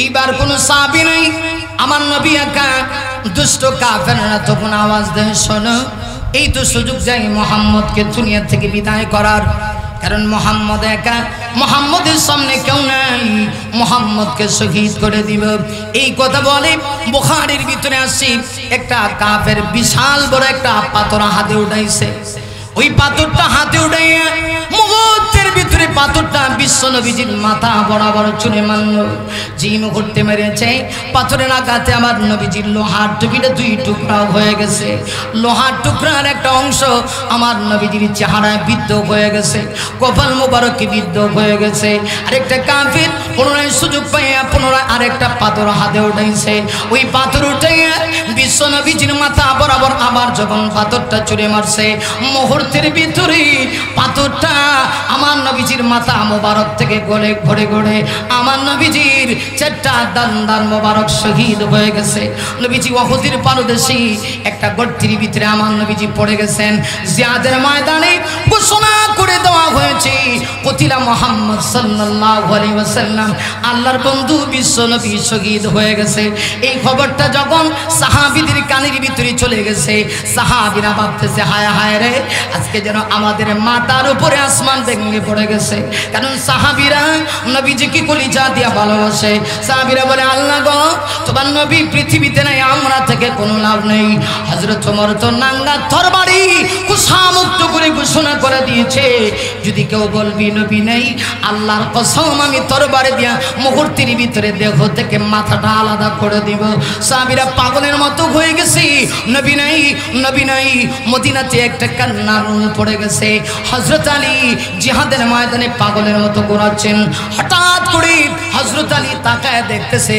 এইবার কোন সাহাবী নাই, আমার নবী একা। দুষ্ট কাফেররা তখন আওয়াজ দেয়, শোনো, এই তো সুযোগ যাই মুহাম্মদকে দুনিয়া থেকে বিদায় করার। কারণ মুহাম্মদ একা, মুহাম্মদের সামনে কেউ নাই, মুহাম্মদকে শহীদ করে দিব। এই কথা বলে বুখারীর ভিতরে আসি, একটা কাফের বিশাল বড় একটা পাথর হাতে উঠাইছে। ওই পাথরটা হাতে উঠাইয়া মুহূর্তের ভিতরে পাথরটা বিশ্বনবীজির মাথা বরাবর চুনে মারল। যে মুহূর্তে মেরেছে পাথরের আঘাতে আমার নবীজির লোহার টুপিটা দুই টুকরা হয়ে গেছে। লোহার টুকরার একটা অংশ আমার নবীজির চেহারায় বিদ্ধ হয়ে গেছে, কপাল মোবারকে বিদ্ধ হয়ে গেছে। আরেকটা কাফির পুনরায় সুযোগ পাইয়া পুনরায় আরেকটা পাথর হাতে উঠাইছে। ওই পাথর উঠাইয়া বিশ্বনবীজির মাথা বরাবর আবার যখন পাথরটা চুরে মারছে, মুহূর্তের ভিতরে পাথরটা আমার নবীজির মাথা মোবারক থেকে গড়ে ঘরে ঘরে আমার নবীজির চারটা দান মোবারক শহীদ হয়ে গেছে। নবীজি উহুদের পাদদেশে একটা গর্তের ভিতরে আমার নবীজি পড়ে গেছেন। জিহাদের ময়দানে ঘোষণা করে দেওয়া হয়েছে, কতিলা মুহাম্মদ সাল্লাল্লাহু আলাইহি ওয়াসাল্লাম, আল্লাহর বন্ধু বিশ্ব নবী শহীদ হয়ে গেছে। এই খবরটা যখন সাহাবীদের কানের ভিতরে চলে গেছে, সাহাবীরা ভাবতেছে, হায় হায় রে, আজকে যেন আমাদের মাথার উপরে আসমান ভেঙে পড়ে গেছে। কারণ সাহাবীরা নবীজিকে কলিজা দিয়া ভালোবাসে। সাহাবীরা বলে, আল্লাহ গো, তোমার নবী পৃথিবীতে নাই, আমরা থেকে কোনো লাভ নেই। হযরত ওমর তো নাঙ্গা তরবারি কুশামুক্ত করে ঘোষণা করে দিয়েছে, যদি কেউ বলবি নবী নেই, আল্লাহর কসম আমি তরবারি দিয়া মুহূর্তের ভিতরে দেহ থেকে মাথাটা আলাদা করে দিব। সাহাবীরা পাগলের মতো হয়ে গেছে, নবী নাই, নবী নাই। মদিনাতে একটা কান্নার পড়ে গেছে। হযরত আলী জিহাদের ময়দানে পাগলের মতো ঘোরাচ্ছেন। হঠাৎ করে হযরত আলী তাকায় দেখতেছে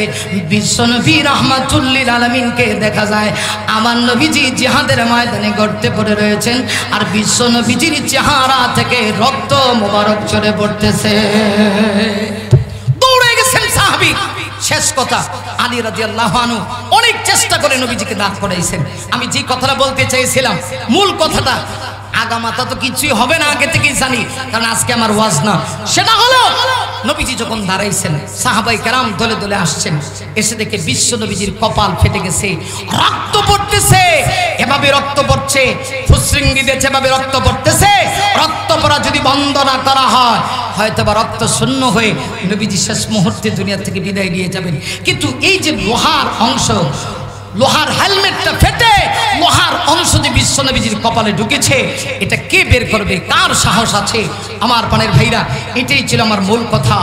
বিশ্বনবী রাহমাতুল্লিল আলামিনকে দেখা যায়। আমার নবীজি জিহাদের ময়দানে গর্তে পড়ে রয়েছেন, আর বিশ্বনবীজির চেহারা থেকে রক্ত মোবারক ঝরে পড়তেছে। দৌড়ে গেছেন সাহাবী। শেষ কথা, আলী রাদিয়াল্লাহু আনহু অনেক চেষ্টা করে নবীজিকে দাঁড় করাইছেন। আমি যে কথাটা বলতে চাইছিলাম, মূল কথাটা, আগামাতা তো কিছুই হবে না, আগে থেকেই জানি, কারণ আজকে আমার ওয়াজ না। সেটা হলো নবীজি যখন দাঁড়াইছেন, সাহাবাই কেরাম দলে দলে আসছেন, এসে দেখে বিশ্ব নবীজির কপাল ফেটে গেছে, রক্ত পড়তেছে। এভাবে রক্ত পড়ছে, ফুসরিঙ্গি দিয়েছে, এভাবে রক্ত পড়তেছে। রক্ত পড়া যদি বন্ধ না করা হয়, হয়তো বা রক্ত শূন্য হয়ে নবীজি শেষ মুহূর্তে দুনিয়া থেকে বিদায় নিয়ে যাবেন। কিন্তু এই যে লোহার অংশ, লোহার হেলমেটটা ফেটে লোহার অংশ যে বিশ্বনবীজির কপালে ঢুকেছে, এটা কে বের করবে? কার সাহস আছে? আমার প্রাণের ভাইরা, এটাই ছিল আমার মূল কথা।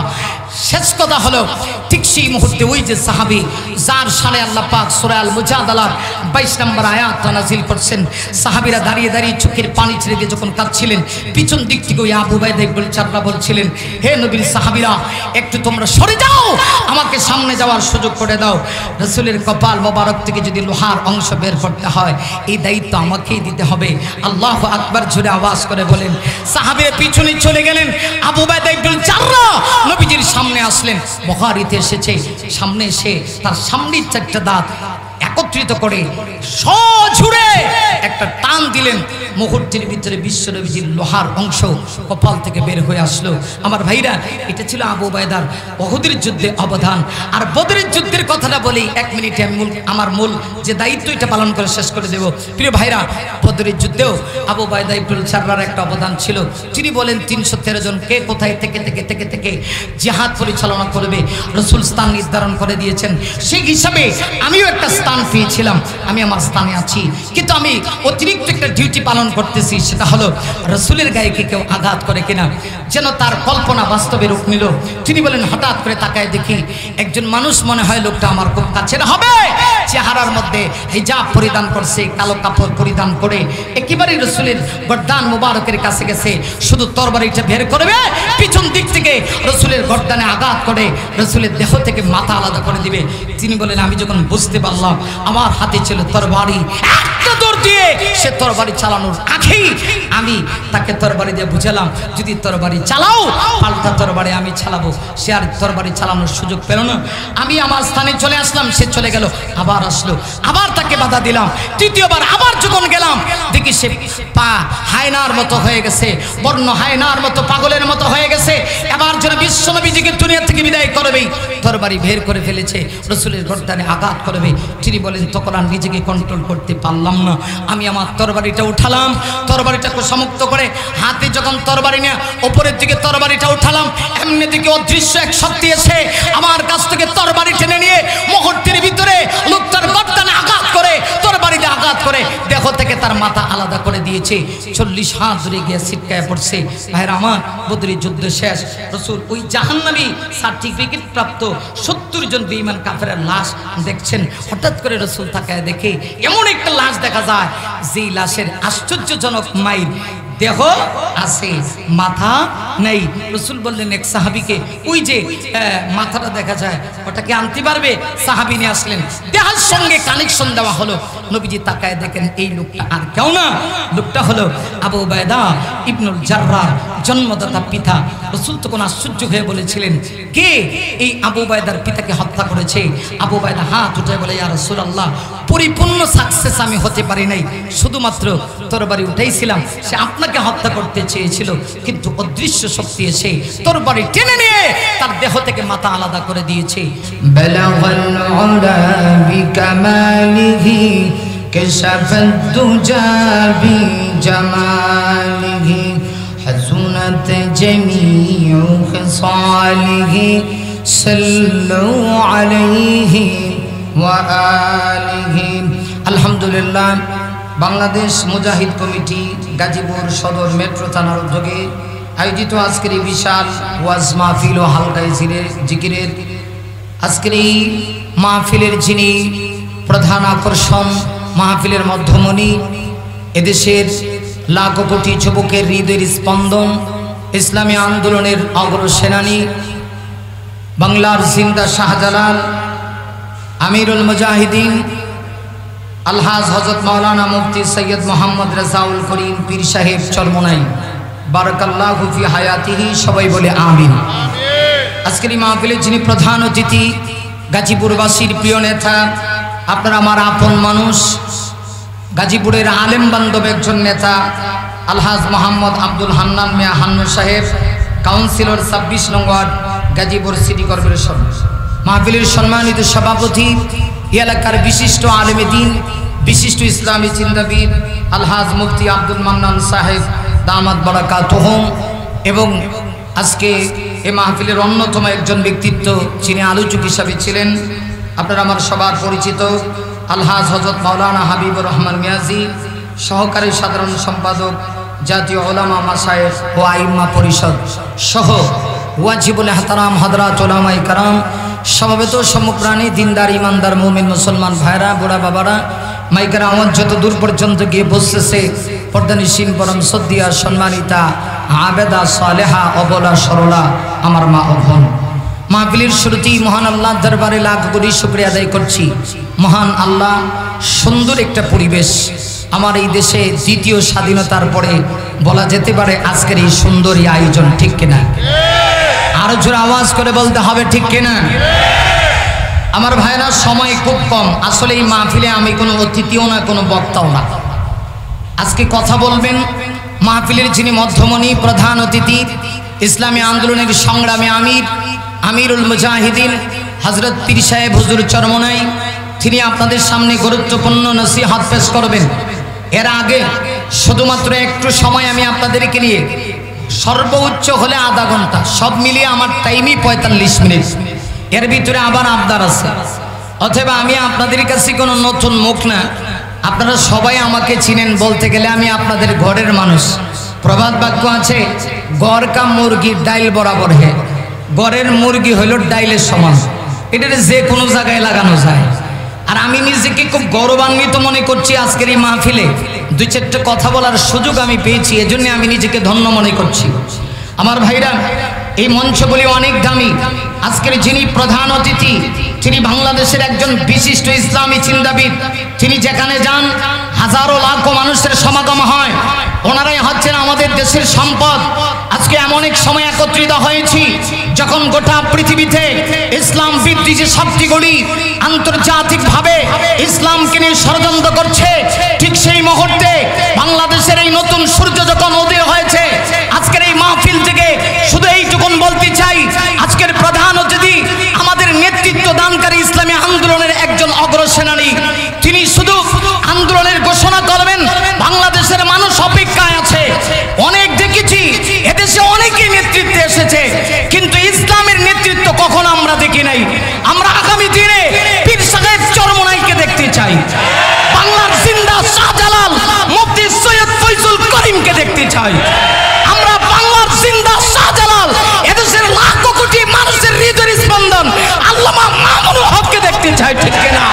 শেষ কথা হলো, ঠিক সেই মুহূর্তে ওই যে সাহাবী যার শানে আল্লাহ পাক সূরা আল মুজাদালার 22 নম্বর আয়াত নাযিল করছেন, সাহাবীরা দাঁড়িয়ে দাঁড়িয়ে চোখের পানি ছেড়ে দিয়ে যখন কাঁদছিলেন, পিছন দিক থেকে ওই আবু উবাইদা ইবনে জাররাহ বলছিলেন, হে নবীর সাহাবীরা, একটু তোমরা সরে যাও, আমাকে সামনে যাওয়ার সুযোগ করে দাও। রাসূলের কপাল মোবারক থেকে যদি লোহার অংশ বের করতে হয়, এই দায়িত্ব আমাকেই দিতে হবে। আল্লাহু আকবার জোরে আওয়াজ করে বলেন। সাহাবীরা পিছনে চলে গেলেন। আবু উবাইদা ইবনে জাররাহ নবীজির সামনে আসলেন। বুখারীতে এসেছে, সামনে এসে তার সামনের চারটা দাঁত একত্রিত করে সজোরে একটা টান দিলেন। মুহূর্তের ভিতরে বিশ্বনবীজির লোহার অংশ কপাল থেকে বের হয়ে আসলো। আমার ভাইরা, এটা ছিল আবু উবাইদার উহুদের যুদ্ধে অবদান। আর বদরের যুদ্ধের কথাটা বলি, 1 মিনিটে আমি আমার মূল যে দায়িত্ব এটা পালন করে শেষ করে দেব। প্রিয় ভাইরা, বদরের যুদ্ধেও আবু উবাইদা ইবনে জাররাহর একটা অবদান ছিল। তিনি বলেন 313 জন কে কোথায় থেকে থেকে থেকে থেকে জিহাদ পরিচালনা করবে রাসূল স্থান নির্ধারণ করে দিয়েছেন। সেই হিসাবে আমিও একটা স্থান পেয়েছিলাম। আমি আমার স্থানে আছি, কিন্তু আমি অতিরিক্ত একটা ডিউটি পালন করতেছি। সেটা হলো রাসূলের গায়ে কেউ আঘাত করে কিনা, যেন তার কল্পনা বাস্তবে রূপ নিল। তিনি বলেন, হঠাৎ করে তাকায় দেখি একজন মানুষ, মনে হয় লোকটা আমার খুব কাছের হবে। চেহারার মধ্যে হিজাব পরিধান করছে, কালো কাপড় পরিধান করে একেবারে রাসূলের গর্দান মুবারকের কাছে গেছে, শুধু তরবারিটা বের করবে, পিছন দিক থেকে রাসূলের গর্দানে আঘাত করে রাসূলের দেহ থেকে মাথা আলাদা করে দিবে। তিনি বলেন, আমি যখন বুঝতে পারলাম আমার হাতে ছিল তরবারি, একটা দৌড় দিয়ে সে তরবারি চালানোর আগেই আমি তাকে তরবারি দিয়ে বুঝালাম, যদি তরবারি চালাও, পাল্টা তরবারি আমি চালাবো। সে আর তরবারি চালানোর সুযোগ পেল না। আমি আমার স্থানে চলে আসলাম, সে চলে গেল, আবার আসলো, আবার তাকে বাধা দিলাম। তৃতীয়বার আবার যখন গেলাম, দেখি সে পা হায়নার মতো হয়ে গেছে, বর্ণ হায়নার মতো পাগলের মতো হয়ে গেছে। এবার যেন বিশ্বনবীজিকে দুনিয়া থেকে বিদায় করবে, তরবারি বের করে ফেলেছে, রসুলের গর্দানে আঘাত করবে। তিনি বলেন তখন আর নিজেকে কন্ট্রোল করতে পারলাম না, আমি আমার তরবারিটা উঠালাম, তরবারিটাকে সমুক্ত করে হাতে যখন তরবারি নিয়ে ওপরের দিকে তরবারিটা উঠালাম, এমনি দিকে অদৃশ্য এক শক্তি এসে আমার কাছ থেকে তরবারি টেনে নিয়ে মুহূর্তের ভিতরে লোকটার গর্দানে আঘাত করে, তরবারিতে আঘাত করে দেহ থেকে তার মাথা আলাদা করে দিয়েছে। 40 হাত দূরে গিয়ে ছিটকায় পড়ছে। ভাইরা আমার, বদরের যুদ্ধ শেষ, রসুল ওই জাহান্নামী সার্টিফিকেট প্রাপ্ত 70 জন বেঈমান কাফেরের লাশ দেখছেন। হঠাৎ করে রসুল তাকায় দেখে এমন একটা লাশ দেখা যায়, যেই লাশের আশ্চর্যজনক মাইর দেহ আছে, মাথা নেই। রসুল বললেন এক সাহাবীকে, ওই যে মাথাটা দেখা যায়, ওটাকে আনতে পারবে? সাহাবী নিয়ে আসলেন, দেহের সঙ্গে কানেকশন দেওয়া হলো। নবীজি তাকায় দেখেন এই লোকটা আর কেউ না, লোকটা হলো আবু উবাইদা ইবনুল জাররাহ, জন্মদাতা পিতা। রসুল তখন আশ্চর্য হয়ে বলেছিলেন, কে এই আবু উবাইদার পিতাকে হত্যা করেছে? আবু উবাইদা হাত উঠে বলে, ইয়া রাসূলুল্লাহ, পরিপূর্ণ সাকসেস আমি হতে পারি নাই, শুধুমাত্র তরবারি উঠাইছিলাম, সে আপনাকে হত্যা করতে চেয়েছিল, কিন্তু অদৃশ্য শক্তি এসে তরবারি টেনে নিয়ে তার দেহ থেকে মাথা আলাদা করে দিয়েছে। বালাগাল উলা বিকামালিহি কাশাফাদ দুজা বিজামালিহি হাসুনাত জামিউ খিসালিহি সাল্লু আলাইহি ওয়া আলিহি। আলহামদুলিল্লাহ, বাংলাদেশ মুজাহিদ কমিটি গাজীপুর সদর মেট্রো থানার উদ্যোগে আয়োজিত আজকের এই বিশাল ওয়াজ মাহফিল ও হালকায় জিকিরের আজকের এই মাহফিলের যিনি প্রধান আকর্ষণ, মাহফিলের মধ্যমণি, এদেশের লাখো কোটি যুবকের হৃদয়ের স্পন্দন, ইসলামী আন্দোলনের অগ্রসেনানী, বাংলার জিন্দা শাহজালাল, আমিরুল মুজাহিদিন আলহাজ হযরত মাওলানা মুফতি সৈয়দ মোহাম্মদ রেজাউল করিম পীর সাহেব চরমনাই, বারাকাল্লাহু ফি হায়াতিহি, সবাই বলে আমিন। আজকের এই মাহফিলে যিনি প্রধান অতিথি, গাজীপুরবাসীর প্রিয় নেতা, আপনার আমার আপন মানুষ, গাজীপুরের আলেম বান্ধব একজন নেতা, আলহাজ মোহাম্মদ আব্দুল হান্নান মিয়া হান্নু সাহেব, কাউন্সিলর 26 নং ওয়ার্ড, গাজীপুর সিটি কর্পোরেশন। মাহফিলের সম্মানিত সভাপতি, এলাকার বিশিষ্ট আলেমে দ্বীন, বিশিষ্ট ইসলামী চিন্তাবিদ আলহাজ মুফতি আব্দুল মান্নান সাহেব দামাত বারাকাতুহুম, এবং আজকে এই মাহফিলের অন্যতম একজন ব্যক্তিত্ব, যিনি আলোচক হিসাবে ছিলেন, আপনারা আমার সবার পরিচিত আলহাজ হযরত মাওলানা হাবিবুর রহমান মিয়াজি, সহকারী সাধারণ সম্পাদক জাতীয় উলামা মাশায়েখ ও আইম্মা পরিষদ সহ ওয়াজিবুল ইহতারাম হযরত উলামায়ে কেরাম, সমবেত সম্মুখপ্রাণী দিনদার ইমানদার মুমিন মুসলমান ভাইরা, বুড়া বাবারা, মাইকের আওয়াজ যত দূর পর্যন্ত গিয়ে বসতেছে, পর্দানিসীন পরম সদ্দিয়া সম্মানিতা আবেদা সালেহা অবলা সরলা আমার মা ও বোন, মাহফিলের শুরুতেই মহান আল্লাহর দরবারে লাখ কোটি শুকরিয়া আদায় করছি। মহান আল্লাহ, সুন্দর একটা পরিবেশ, আমার এই দেশে দ্বিতীয় স্বাধীনতার পরে বলা যেতে পারে আজকের এই সুন্দর আয়োজন, ঠিক কিনা? আরো জোরে আওয়াজ করে বলতে হবে, ঠিক কিনা? আমার ভাইরা, সময় খুব কম, আসলে এই মাহফিলে আমি কোনো অতিথিও না, কোনো বক্তাও না। আজকে কথা বলবেন মাহফিলের যিনি মধ্যমণি, প্রধান অতিথি, ইসলামী আন্দোলনের সংগ্রামী আমির, আমিরুল মুজাহিদিন হযরত পীর সাহেব হুজুর চরমনাই, তিনি আপনাদের সামনে গুরুত্বপূর্ণ নসিহত পেশ করবেন। এর আগে শুধুমাত্র একটু সময় আমি আপনাদেরকে নিয়ে, সর্বোচ্চ হলে আধা ঘন্টা, সব মিলিয়ে আমার টাইমই 45 মিনিট, এর ভিতরে আবার আবদার আছে। অথবা আমি আপনাদের কাছে কোনো নতুন মুখ না, আপনারা সবাই আমাকে চিনেন, বলতে গেলে আমি আপনাদের ঘরের মানুষ। প্রবাদ বাক্য আছে, গড় কা মুরগির ডাইল বরাবর হে, গড়ের মুরগি হইল ডাইলের সমান, এটা যে কোনো জায়গায় লাগানো যায়। আর আমি নিজেকে খুব গৌরবান্বিত মনে করছি, আজকের এই মাহফিলে 2-4টা কথা বলার সুযোগ আমি পেয়েছি, এজন্য আমি নিজেকে ধন্য মনে করছি। আমার ভাইরা, এই মঞ্চগুলি অনেক দামি। আজকের যিনি প্রধান অতিথি, তিনি বাংলাদেশের একজন বিশিষ্ট ইসলামী চিন্তাবিদ, তিনি যেখানে যান হাজারো লাখো মানুষের সমাগম হয়, ওনারাই হচ্ছেন আমাদের দেশের সম্পদ। আজকে এমন এক সময় একত্রিত হয়েছি যখন গোটা পৃথিবীতে ইসলাম বিদ্বেষী শক্তিগুলি আন্তর্জাতিকভাবে ইসলামকে নিয়ে ষড়যন্ত্র করছে, ঠিক সেই মুহূর্তে কিন্তু ইসলামের নেতৃত্ব কখনো আমরা দেখি নাই। আমরা আগামী দিনে পীর সাহেব চরমনাইকে দেখতে চাই, বাংলার জিন্দা শাহজালাল মুফতি সৈয়দ ফয়জুল করিমকে দেখতে চাই। আমরা বাংলার জিন্দা শাহজালাল, এদেশের লাখো কোটি মানুষের হৃদয়ের স্পন্দন আল্লামা মামুনুল হককে দেখতে চাই, ঠিক কিনা?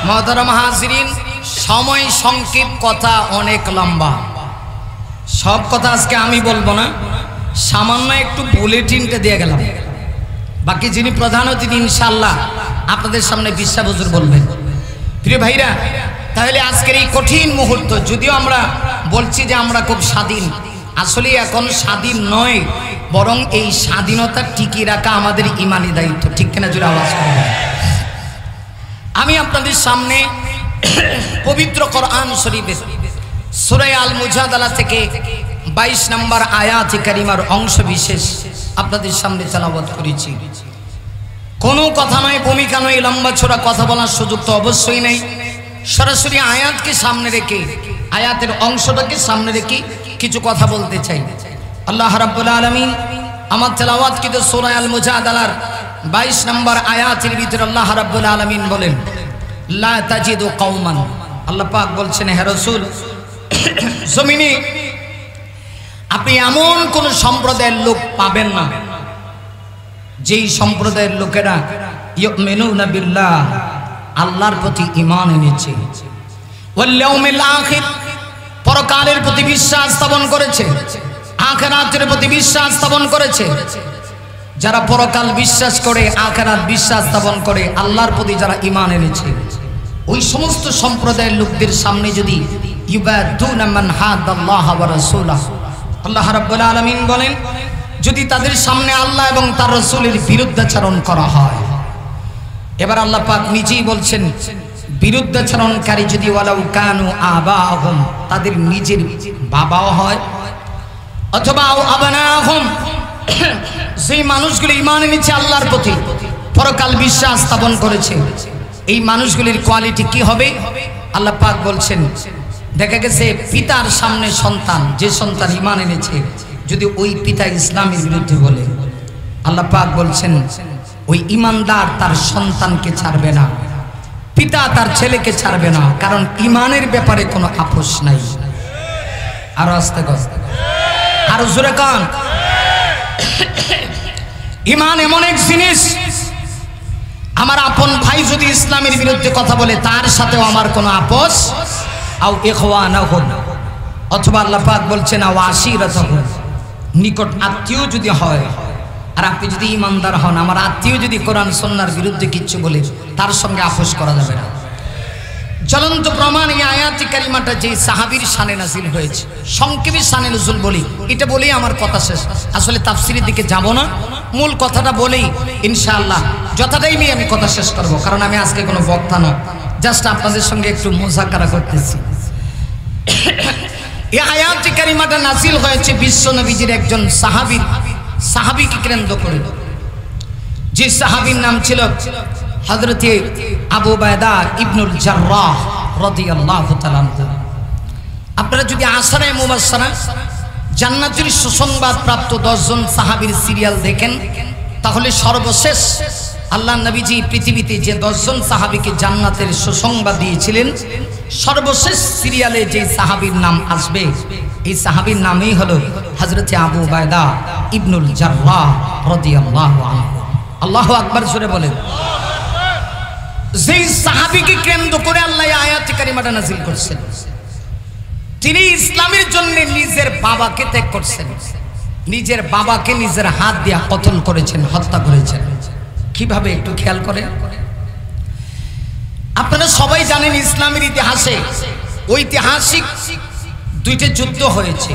মহতারাম হাজিরিন, সময় সংক্ষেপ, কথা অনেক লম্বা। সব কথা আজকে আমি বলবো না, সামান্য একটু বুলেটিনটা দিয়ে গেলাম। বাকি যিনি প্রধান অতিথি ইনশাআল্লাহ আপনাদের সামনে বিশ্বাস হুজুর বলবেন। প্রিয় ভাইরা, তাহলে আজকের এই কঠিন মুহূর্ত, যদিও আমরা বলছি যে আমরা খুব স্বাধীন, আসলে এখন স্বাধীন নয়, বরং এই স্বাধীনতা টিকিয়ে রাখা আমাদের ইমানি দায়িত্ব, ঠিক কিনা? জোরে আওয়াজ করবেন। আমি আপনাদের সামনে পবিত্র কোরআন শরীফের সূরা আল মুজাদালা থেকে 22 নম্বর আয়াত কারিমার অংশ বিশেষ আপনাদের সামনে তেলাওয়াত করেছি। কোনো কথা নয়, ভূমিকা নয়, লম্বা ছোড়া কথা বলার সুযোগ তো অবশ্যই নেই। সরাসরি আয়াতকে সামনে রেখে, আয়াতের অংশটাকে সামনে রেখে কিছু কথা বলতে চাই। আল্লাহ রাব্বুল আলামিন আমার তেলাওয়াতকৃত সূরা আল মুজাদালার 22 নম্বর আয়াতের ভিতরে আল্লাহ রাব্বুল আলামিন বলেন, লা তাজিদু কওমান, আল্লাহ পাক বলছেন, হে রাসূল, জমিনে আপনি এমন কোন সম্প্রদায়ের লোক পাবেন না যেই সম্প্রদায়ের লোকেরা ইউমিনুনা বিল্লাহ, আল্লাহর প্রতি ঈমান এনেছে, ওয়াল ইয়াউমিল আখির, পরকালের প্রতি বিশ্বাস স্থাপন করেছে, আখিরাতের প্রতি বিশ্বাস স্থাপন করেছে। যারা পরকাল বিশ্বাস করে, আখিরাত বিশ্বাস স্থাপন করে, আল্লাহর প্রতি যারা ঈমান এনেছে, ওই সমস্ত সম্প্রদায়ের লোকদের সামনে যদি ইউবাদুনা মান হাদাল্লাহ ওয়া রাসূলাহ, আল্লাহ রাব্বুল আলামিন বলেন, যদি তাদের সামনে আল্লাহ এবং তার রাসূলের বিরুদ্ধাচরণ করা হয়, এবার আল্লাহ পাক নিজেই বলছেন, বিরুদ্ধাচরণকারী যদি ওয়ালাউ কানু আবাহুম, তাদের নিজের বাবাও হয়, অথবা আবনাহুম, সেই মানুষগুলো ঈমান এনেছে আল্লাহর প্রতি, পরকাল বিশ্বাস স্থাপন করেছে, এই মানুষগুলির কোয়ালিটি কি হবে? আল্লাহ পাক বলছেন, দেখা গেছে পিতার সামনে সন্তান, যে সন্তান ঈমান এনেছে, যদি ওই পিতা ইসলামের বিরুদ্ধে বলে, আল্লাহ পাক বলছেন ওই ঈমানদার তার সন্তানকে ছাড়বে না, পিতা তার ছেলেকে ছাড়বে না, কারণ ঈমানের ব্যাপারে কোনো আপোষ নাই। আরো আস্তে আস্তে, আরো জোরে কান। ঈমান এমন এক জিনিস, আমার আপন ভাই যদি ইসলামের বিরুদ্ধে কথা বলে, তার সাথেও আমার কোনো আপোষ, আও ইখওয়ানাহুম, অথবা আল্লাহ পাক বলছেন আও আশিরাতাহুম, নিকট আত্মীয় যদি হয়, আর আপনি যদি ঈমানদার হন, আমার আত্মীয় যদি কোরআন সুন্নাহর বিরুদ্ধে কিছু বলে, তার সঙ্গে আপোষ করা যাবে না। জ্বলন্ত প্রমাণ এই আয়াতি কারিমাটা যে সাহাবীর শানে নাজিল হয়েছে, সংক্ষেপে শানে নজুল বলি, এটা বলেই আমার কথা শেষ। আসলে তাফসিরের দিকে যাব না, মূল কথাটা বলেই ইনশাআল্লাহ যথা টাইমে আমি কথা শেষ করব, কারণ আমি আজকে কোনো বক্তা না, জাস্ট আপনাদের সঙ্গে একটু মুযাকারা করতেছি। এই আয়াতি কারিমাটা নাজিল হয়েছে বিশ্ব নবীজির একজন সাহাবীকে কেন্দ্র করে, যে সাহাবীর নাম ছিল হযরতে আবু উবাইদা ইবনুল জাররাহ রাদিয়াল্লাহু তাআলা আনহু। আপনারা যদি আশারায়ে মুবাশশারা, জান্নাতের সুসংবাদ প্রাপ্ত 10 জন সাহাবীর সিরিয়াল দেখেন, তাহলে সর্বশেষ আল্লাহ নবীজি পৃথিবীতে যে 10 জন সাহাবীকে জান্নাতের সুসংবাদ দিয়েছিলেন, সর্বশেষ সিরিয়ালে যে সাহাবীর নাম আসবে, এই সাহাবীর নামই হলো হযরতে আবু উবাইদা ইবনুল জাররাহ রাদিয়াল্লাহু আনহু। আল্লাহু আকবার জোরে বলেন। যেই সাহাবীকে কেন্দ্র করে আল্লাহ আয়াত কারিমাটা নাযিল করেছেন, তিনি ইসলামের জন্য নিজের বাবাকে ত্যাগ করেছেন, নিজের বাবাকে নিজের হাত দিয়ে কতল করেছেন, হত্যা করেছেন। কিভাবে একটু খেয়াল করেন। আপনারা সবাই জানেন ইসলামের ইতিহাসে ঐতিহাসিক 2টি যুদ্ধ হয়েছে,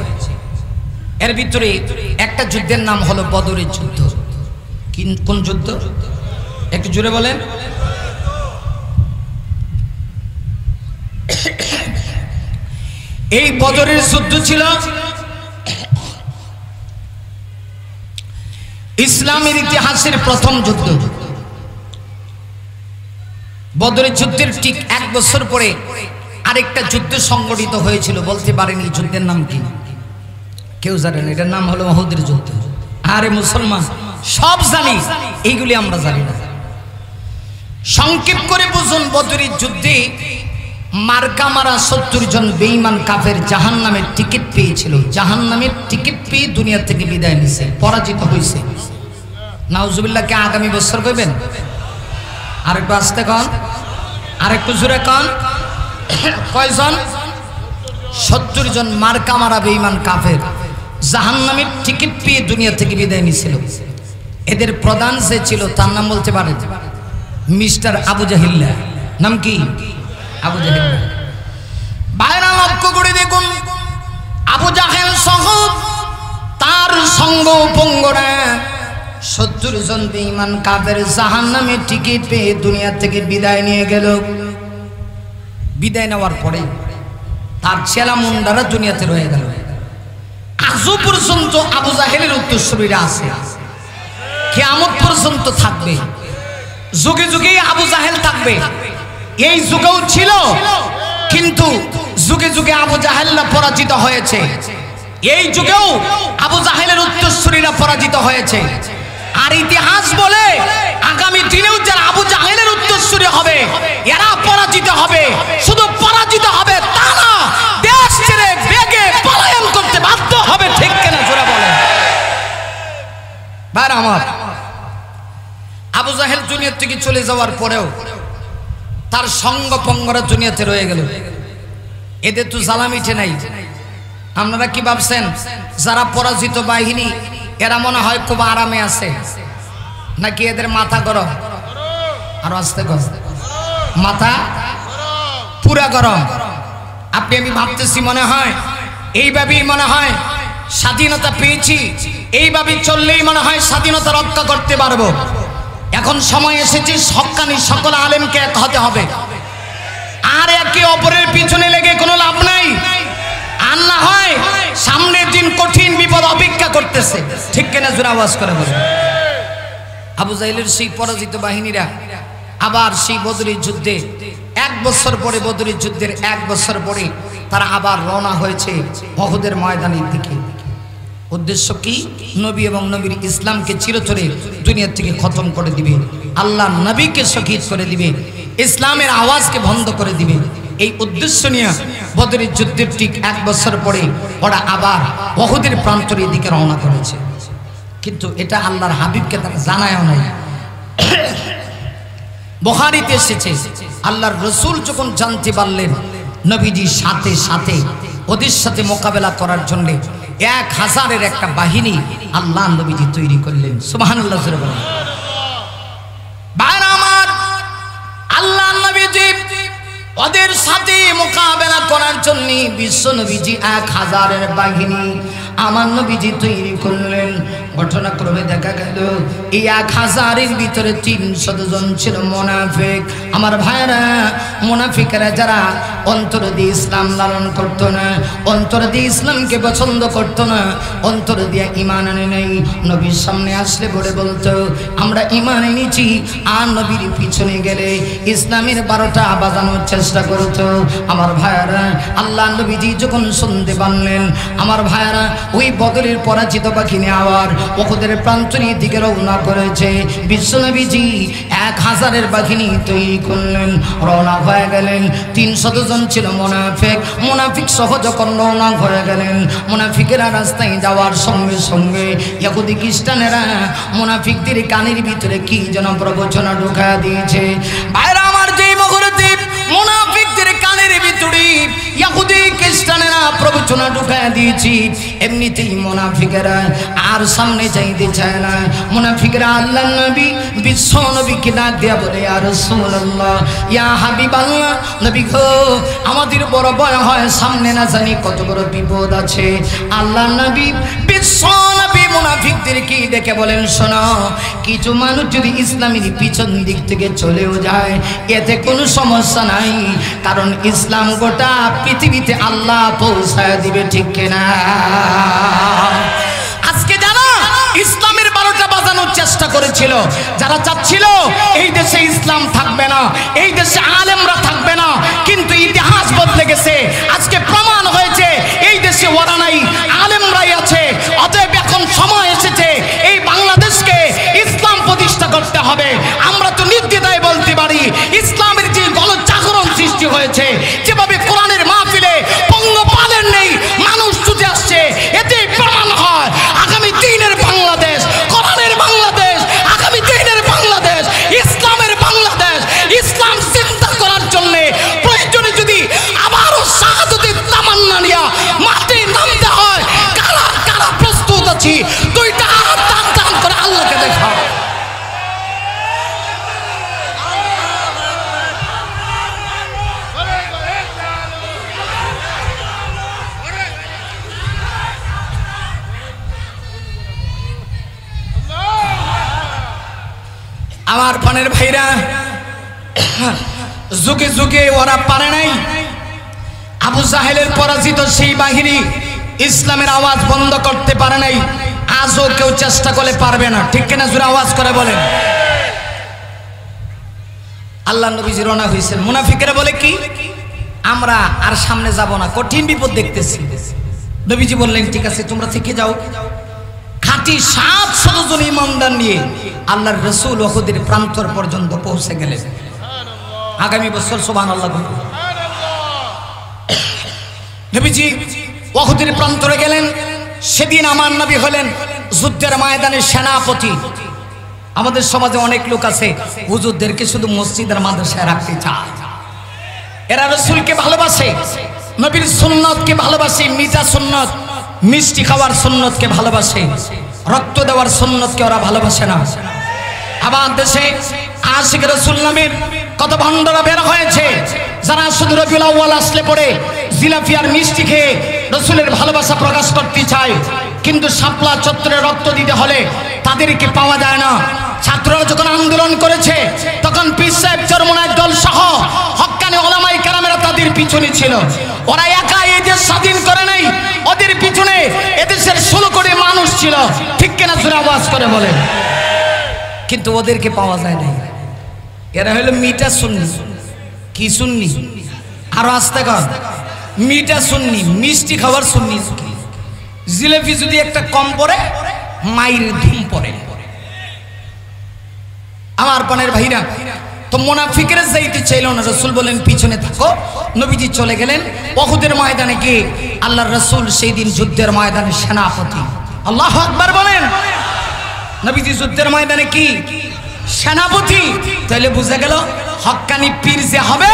এর ভিতরে একটা যুদ্ধের নাম হলো বদরের যুদ্ধ। কোন যুদ্ধ? একটু জোরে বলেন। এই বদরের যুদ্ধ ছিল ইসলামের ইতিহাসের প্রথম যুদ্ধ। বদরের যুদ্ধের ঠিক 1 বছর পরে আরেকটা যুদ্ধ সংগঠিত হয়েছিল, বলতে পারেনি যুদ্ধের নাম কি, কেউ জানেন? এটার নাম হলো উহুদের যুদ্ধ। আরে মুসলমান, সব জানি, এইগুলি আমরা জানি না। সংক্ষেপ করে বুঝুন, বদরের যুদ্ধে মার্কা মারা 70 জন বেঈমান কাফের জাহান্নামের টিকিট পেয়েছিল। জাহান্নামের টিকিট পেয়ে দুনিয়া থেকে বিদায় নিছে, পরাজিত হয়েছে। নাউজুবিল্লাহ, কে আগামী বছর কইবেন? আরেকটু আস্তে কন, আরেকটু জোরে কন। কয়জন? 70 জন মার্কা মারা বেঈমান কাফের জাহান্নামের টিকিট পেয়ে দুনিয়া থেকে বিদায় নিছিল। এদের প্রধান যে ছিল তার নাম বলতে পারেন মিস্টার আবু জাহিল্লা। নাম কি? আবু জাহিল্লা। বাইরা লক্ষ্য করে দেখুন, আবু জাহেল সহ তার সঙ্গ পঙ্গরা 70 জন বেঈমান কাফের জাহান্নামের টিকিট পেয়ে দুনিয়া থেকে বিদায় নিয়ে গেল। বিদায় নেওয়ার পরে তার ছেলা মুন্ডারা দুনিয়াতে রয়ে গেল। আজও পর্যন্ত আবু জাহেলের উত্তরসূরিরা আছে, কিয়ামত পর্যন্ত থাকবে, যুগে যুগে আবু জাহেল থাকবে। এই যুগেও ছিল, কিন্তু যুগে যুগে আবু জাহেলরা পরাজিত হয়েছে। এই যুগেও আবু জাহেলের উত্তরসূরিরা পরাজিত হয়েছে। আর ইতিহাস বলে আগামী দিনেও যারা আবু জাহেলের উত্তরসূরি হবে এরা পরাজিত হবে। শুধু পরাজিত হবে তা না, দেশ ছেড়ে বেগে পলায়ন করতে বাধ্য হবে। ঠিক কিনা জোরে বলে ভাই আমার। আবু জাহেল দুনিয়া থেকে চলে যাওয়ার পরেও তার সঙ্গ পঙ্গরা দুনিয়াতে রয়ে গেল। এদের তো জ্বালা মিটে নাই। আপনারা কি ভাবছেন যারা পরাজিত বাহিনী এরা মনে হয় খুব আরামে আছে, নাকি এদের মাথা গরম? আরো আসতে গরম, মাথা পুরা গরম। আপনি আমি ভাবতেছি মনে হয় এইভাবেই মনে হয় স্বাধীনতা পেয়েছি, এইভাবে চললেই মনে হয় স্বাধীনতা রক্ষা করতে পারবো। এখন সময় এসেছে হক্কানি সকল আলেমকে এক হতে হবে। আর একে অপরের পিছনে লেগে কোনো লাভ নাই। আর না হয় সামনের দিন কঠিন বিপদ অপেক্ষা করতেছে। ঠিক কিনা জোরে আওয়াজ করে বলে। আবু জাহেলের সেই পরাজিত বাহিনীরা আবার সেই বদরের যুদ্ধে 1 বছর পরে, বদরের যুদ্ধের 1 বছর পরে তারা আবার রওনা হয়েছে উহুদের ময়দানের দিকে। উদ্দেশ্য কি? নবী এবং নবীর ইসলামকে চিরতরে দুনিয়া থেকে খতম করে দিবে, আল্লাহ নবীকে শহীদ করে দিবে, ইসলামের আওয়াজকে বন্ধ করে দিবে। এই উদ্দেশ্য নিয়ে বদরের যুদ্ধের ঠিক 1 বছর পরে ওরা আবার উহুদের প্রান্তরের দিকে রওনা করেছে। কিন্তু এটা আল্লাহর হাবিবকে তারা জানায়ও নাই। বুখারীতে এসেছে, আল্লাহর রাসূল যখন জানতে পারলেন নবীজি সাথে সাথে ওদের সাথে মোকাবেলা করার জন্য 1000-এর একটা বাহিনী আল্লাহ নবীজি তৈরি করলেন। সুবহানাল্লাহ। ভাইরা আমার, আল্লাহ নবীজি ওদের সাথে মোকাবেলা করার জন্য বিশ্ব নবীজি 1000-এর বাহিনী আমার নবীজি তৈরি করলেন। ঘটনাক্রমে দেখা গেল এই 1000-এর ভিতরে 300 জন ছিল মুনাফিক। আমার ভাইরা, মুনাফিকরা যারা অন্তর দিয়ে ইসলাম লালন করত না, অন্তর দিয়ে ইসলামকে পছন্দ করত না, অন্তর দিয়ে ঈমান আনে নাই, নবীর সামনে আসলে বলে বলতো আমরা ঈমান এনেছি, আর নবীর পিছনে গেলে ইসলামের 12টা বাজানোর চেষ্টা করত। আমার ভাইরা, আল্লাহ নবীজি যখন শুনতে পারলেন, আমার ভাইরা ওই বদরের পরাজিত বাহিনী আবার উহুদের প্রান্তরের দিকে রওনা করেছে। বিশ্বনবীজি 1000-এর বাহিনী তৈরি করলেন, রওনা হয়ে গেলেন। 300 জন ছিল মুনাফিক, মুনাফিক সহ যখন রওনা হয়ে গেলেন, মুনাফিকেরা রাস্তায় যাওয়ার সঙ্গে সঙ্গে ইহুদি খ্রিস্টানেরা মুনাফিকদের কানের ভিতরে কি যেন প্রবচনা ঢুকা দিয়েছে। ভাইরা আমার, যেই মুহূর্তে মুনাফিকদের কানের ভিতরে ইহুদি খ্রিস্টানেরা প্রবচনা ঢুকা দিয়েছি, এমনিতেই মুনাফিকেরা আর সামনে যাইতে চায় না। মুনাফিকরা আল্লাহর নবী বিশ্ব নবীকে ডাক দেয়া বলে, ইয়া রাসূলুল্লাহ, ইয়া হাবিবাল্লাহ, নবী গো, আমাদের বড় ভয় হয়, সামনে না জানি কত বড় বিপদ আছে। আল্লাহর নবী বিশ্ব নবী মুনাফিকদেরকে ডেকে বলেন, শোনো, কিছু মানুষ যদি ইসলামের পিছন দিক থেকে চলেও যায় এতে কোনো সমস্যা নাই, কারণ ইসলাম গোটা পৃথিবীতে আল্লাহ পৌঁছায় দিবে, ঠিক কিনা? আজকে জানো ইসলামের 12টা বাজানোর চেষ্টা করেছিল, যারা চাচ্ছিল এই দেশে ইসলাম থাকবে না, এই দেশে আলেমরা থাকবে না, কিন্তু ইতিহাস বদলে গেছে। আজকে প্রমাণ হয়েছে এই দেশে ওরা নাই, আলেমরাই আছে। অতএব এখন সময় এসেছে এই বাংলাদেশকে ইসলাম প্রতিষ্ঠা করতে হবে। আমরা তো নির্দ্বিধায় বলতে পারি, ইসলামের যে গণজাগরণ সৃষ্টি হয়েছে, যেভাবে কোরআনের মাহফিলে পঙ্গপালের নেই মানুষ ছুটে আসছে, এতে প্রমাণ হয় আগামী দিনের বাংলাদেশ, কোরআনের বাংলাদেশ, আগামী দিনের বাংলাদেশ, ইসলামের বাংলাদেশ। ইসলাম চিন্তা করার জন্য প্রয়োজনে যদি আবারও শাহাদাতের তামান্না নিয়ে মাঠে নামতে হয়, কারা কারা প্রস্তুত আছি? দুইটা হাত টান টান করে আল্লাহকে দেখা। আমার পানের ভাইরা, যুগে যুগে ওরা পারে নাই। আবু জাহেলের পরাজিত সেই বাহিনী ইসলামের আওয়াজ বন্ধ করতে পারে নাই, আজও কেউ চেষ্টা করলে পারবে না, ঠিক কিনা? জোরে আওয়াজ করে বলেন। আল্লাহ নবীজি রওনা হয়েছেন, মুনাফিকেরা বলে কি, আমরা আর সামনে যাব না, কঠিন বিপদ দেখতেছি। নবীজি বললেন, ঠিক আছে তোমরা থেকে যাও। খাঁটি 700 জন ইমানদার নিয়ে আল্লাহর রাসূল উহুদের প্রান্তর পর্যন্ত পৌঁছে গেলেন। আগামী বছর সুবহানাল্লাহ বলুন। নবীজি উহুদের প্রান্তরে গেলেন, সেদিন আমার নবী হলেন যুদ্ধের ময়দানের সেনাপতি। আমাদের সমাজে অনেক লোক আছে হুজুরদেরকে শুধু মসজিদের মাদ্রাসায় রাখতে চায়। এরা রাসূলকে ভালোবাসে, নবীর সুন্নতকে ভালোবাসে, মিঠা সুন্নত, মিষ্টি খাওয়ার সুন্নতকে ভালোবাসে, রক্ত দেওয়ার সুন্নতকে ওরা ভালোবাসে না। আমার দেশে আশিক রাসূল নামের কত ভণ্ডরা বের হয়েছে, যারা শুধু রবিউল আউয়াল আসলে পরে জিলাপি আর মিষ্টি খেয়ে রাসূলের ভালোবাসা প্রকাশ করতে চায়, কিন্তু শাপলা চত্বরে রক্ত দিতে হলে তাদেরকে পাওয়া যায় না। ছাত্ররা যখন আন্দোলন করেছে তখন পীর সাহেব চরমনায়ের দল সহ হক্কানি উলামায়ে কেরামেরা তাদের পিছনে ছিল। ওরা একা এই দেশ স্বাধীন করে নাই, ওদের পিছনে এদেশের 16 কোটি মানুষ ছিল, ঠিক কিনা? জোরে আওয়াজ করে বলে। কিন্তু ওদেরকে পাওয়া যায় না। এরা হলো মিঠা সুন্নি। কি সুন্নি? আরো আস্তে কর, মিঠা সুন্নি, মিষ্টি খাবার সুন্নি। জিলাপি যদি একটা কম পড়ে মায়ের ধুম পড়ে। আমার পানের ভাইরা, তো মুনাফিকরা যাইতে চাইল না, রাসূল বলেন পিছনে থাকো। নবীজি চলে গেলেন উহুদের ময়দানে গিয়ে। আল্লাহর রাসূল সেই দিন যুদ্ধের ময়দানে সেনাপতি। আল্লাহু আকবার বলেন। নবীজি যুদ্ধের ময়দানে কি সেনাপতি? তাহলে বুঝা গেল হক্কানি পীর যে হবে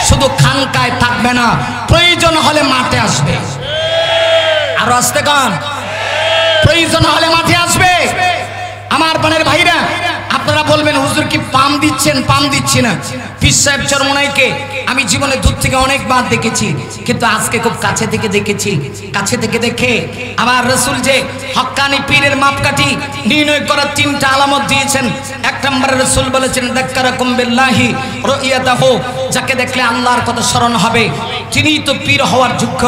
শুধু খানকায় থাকবে না, প্রয়োজন হলে মাঠে আসবে। আর আসতে কান, প্রয়োজন হলে মাঠে আসবে। আমার পানের ভাইরা, আপনারা বলবেন হুজুর কি পাম দিচ্ছেন? পাম দিচ্ছি না। পীর সাহেব চরমনাইকে আমি জীবনে দূর থেকে অনেকবার দেখেছি, কিন্তু আজকে খুব কাছে থেকে দেখেছি। কাছে থেকে দেখে আমার রাসূল যে হক্কানি পীরের মাপকাঠি নির্ণয় করার 3টা আলামত দিয়েছেন। 1 নম্বরে রাসূল বলেছেন যাক্কারাকুম বিল্লাহি রুইয়াতাহু, যাকে দেখলে আল্লাহর কথা স্মরণ হবে, তিনিই তো পীর হওয়ার যোগ্য।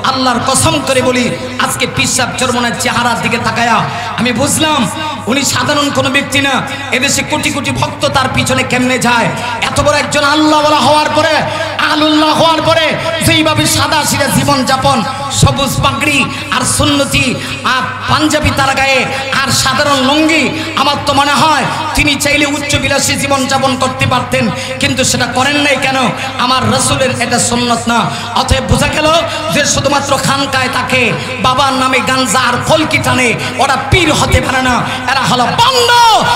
আল্লাহর কসম করে বলি, আজকে পীর সাহেব চরমনাইয়ের চেহারার দিকে তাকায়া আমি বুঝলাম উনি সাধারণ কোনো ব্যক্তি না। এদেশে কোটি কোটি ভক্ত তার পিছনে কেমনে যায়। এত বড় একজন আল্লাহওয়ালা হওয়ার পরে, আল্লাহ হওয়ার পরে যেইভাবে সাদা সিধা জীবন যাপন, সবুজ পাগড়ি আর সুন্নতি আর পাঞ্জাবি তার গায়ে আর সাধারণ লুঙ্গি, আমার তো মনে হয় তিনি চাইলে উচ্চবিলাসী জীবন যাপন করতে পারতেন, কিন্তু সেটা করেন নাই কেন? আমার রাসূলের এটা সুন্নত না। অতএব বোঝা গেল যে শুধুমাত্র খানকায় থাকে, বাবার নামে গাঞ্জা আর ফলকি টানে, ওরা পীর হতে পারে না। এরা হলো বন্ধ।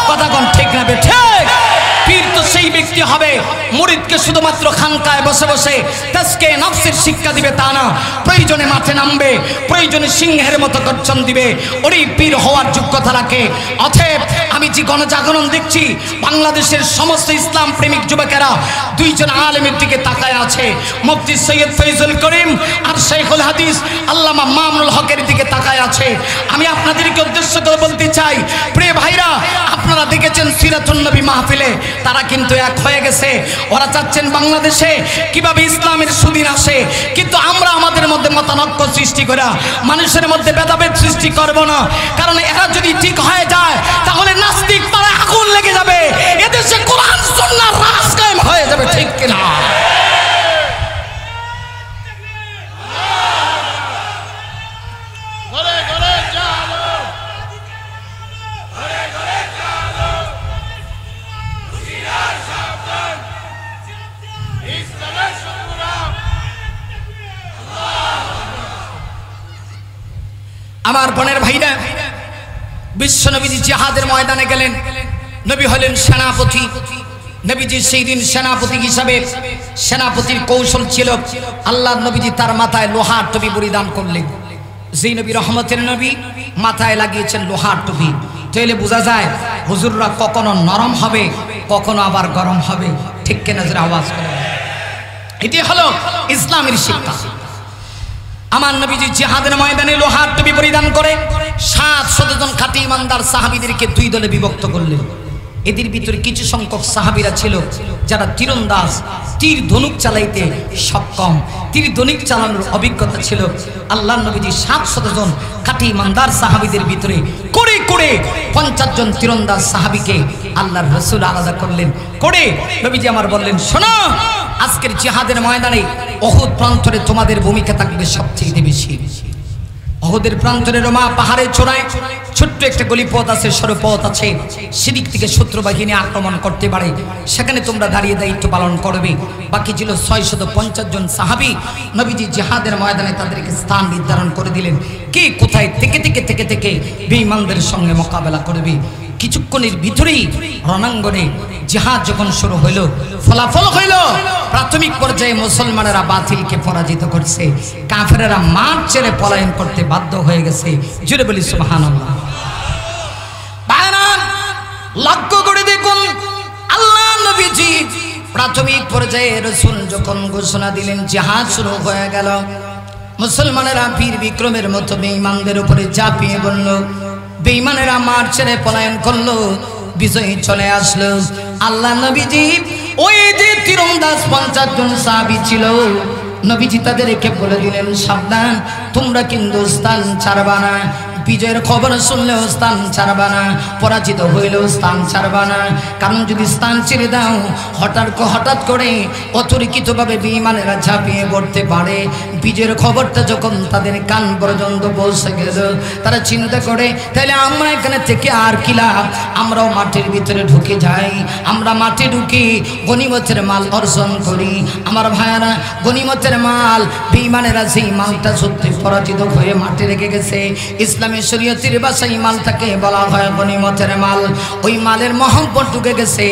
কথা কোন ঠিক না বেঠিক? পীর তো সেই ব্যক্তি হবে মুরিদকে শুধুমাত্র খানকায় বসে বসে তাজকে নফসের শিক্ষা দিবে তা না, প্রয়োজনে মাঠে নামবে, প্রয়োজনে সিংহের মতো গর্জন দিবে, ওরই পীর হওয়ার যোগ্যতা রাখে। অতএব আমি যে গণজাগরণ দেখছি, বাংলাদেশের সমস্ত ইসলাম প্রেমিক যুবকেরা দুইজন আলেমের দিকে তাকায় আছে, মুফতি সৈয়দ ফয়জুল করিম আর শেখুল হাদিস আল্লামা মামুনুল হকের দিকে তাকায় আছে। আমি আপনাদেরকে উদ্দেশ্য করে বলতে চাই, প্রিয় ভাইরা, আপনারা দেখেছেন সিরাতুন নবী মাহফিলে তারা কিন্তু এক হয়ে গেছে। ওরা চাচ্ছেন বাংলাদেশে কিভাবে ইসলামের সুদিন আসে, কিন্তু আমরা আমাদের মধ্যে মতানৈক্য সৃষ্টি করা, মানুষের মধ্যে ভেদাভেদ সৃষ্টি করব না। কারণ এরা যদি ঠিক হয়ে যায় তাহলে নাস্তিক পাড়ায় আগুন লেগে যাবে, এদেশে কোরআন সুন্নাহর রাজ কায়েম হয়ে যাবে, ঠিক কিনা? আমার বোনের ভাইরা, বিশ্ব নবীজি জিহাদের ময়দানে গেলেন, নবী হলেন সেনাপতি। নবীজি সেই দিন সেনাপতি হিসাবে, সেনাপতির কৌশল ছিল, আল্লাহ নবীজি তার মাথায় লোহার টুপি পরিধান করলেন। যেই নবী রহমতের নবী মাথায় লাগিয়েছেন লোহার টুপি, তাহলে বোঝা যায় হুজুররা কখনো নরম হবে, কখনো আবার গরম হবে, ঠিক কিনা? জোরে আওয়াজ করে। এটি হলো ইসলামের শিক্ষা। আমার নবীজি জিহাদের ময়দানে লোহার টুপি পরিধান করে 700 জন খাঁটি ইমানদার সাহাবীদেরকে দুই দলে বিভক্ত করলেন। এদের ভিতরে কিছু সংখ্যক সাহাবীরা ছিল যারা তীরন্দাজ, তীর ধনুক চালাইতে সক্ষম, তীর ধনুক চালানোর অভিজ্ঞতা ছিল। আল্লাহ নবীজি 700 জন খাঁটি ইমানদার সাহাবীদের ভিতরে করে করে 50 জন তীরন্দাজ সাহাবীকে আল্লাহর রাসূল আলাদা করলেন। করে নবীজি আমার বললেন, শোনো, আজকের জিহাদের ময়দানে উহুদ প্রান্তরে তোমাদের ভূমিকা থাকবে সবচেয়ে বেশি। উহুদের প্রান্তরে রোমা পাহাড়ের চূড়ায় ছোট্ট একটা গলিপথ আছে, সরপথ আছে, সেদিক থেকে শত্রু বাহিনী আক্রমণ করতে পারে, সেখানে তোমরা দাঁড়িয়ে দায়িত্ব পালন করবে। বাকি ছিল 650 জন সাহাবী। নবীজি জিহাদের ময়দানে তাদেরকে স্থান নির্ধারণ করে দিলেন, কে কোথায় থেকে থেকে থেকে থেকে বেঈমানদের সঙ্গে মোকাবেলা করবে। কিছুক্ষণের ভিতরেই রণাঙ্গনে জিহাদ যখন শুরু হইল, ফলাফল হইল প্রাথমিক পর্যায়ে মুসলমানেরা বাতিলকে পরাজিত করছে, কাফেরেরা মাঠ ছেড়ে পলায়ন করতে বাধ্য হয়ে গেছে। জুড়ে বলি সুবহানাল্লাহ। লক্ষ্য করে দেখুন, আল্লাহ নবীজি প্রাথমিক পর্যায়ে রাসূল যখন ঘোষণা দিলেন জিহাদ শুরু হয়ে গেল, মুসলমানেরা বীর বিক্রমের মতো বেঈমানদের উপরে ঝাঁপিয়ে পড়ল, বেঈমানেরা মাঠ ছেড়ে পলায়ন করলো, বিজয়ী চলে আসলো। আল্লাহ নবীজি ওই যে তীরন্দাজ 50 জন সাহাবী ছিল, নবীজি তাদেরকে বলে দিলেন, সাবধান, তোমরা কিন্তু স্থান ছাড়বা না, বিজয়ের খবর শুনলেও স্থান ছাড়বা না, পরাজিত হইলেও স্থান ছাড়বা না। কারণ যদি স্থান ছেড়ে দাও, হঠাৎ করে অতর্কিতভাবে বেঈমানেরা ঝাঁপিয়ে পড়তে পারে। বিজয়ের খবরটা যখন তাদের কান পর্যন্ত পৌঁছে গেল, তারা চিন্তা করে, তাহলে আমরা এখানে থেকে আর কি লাভ, আমরাও মাঠের ভিতরে ঢুকে যাই, আমরা মাঠে ঢুকি গনিমতের মাল অর্জন করি। আমার ভাইয়ারা, গনিমতের মাল, বেঈমানেরা সেই মালটা সত্যি পরাজিত হয়ে মাঠে রেখে গেছে। ইসলাম শরীয়তের ভাষায় মালটাকে বলা হয় গনিমতের মাল। ওই মালের মহব্বত ঢুকে গেছে।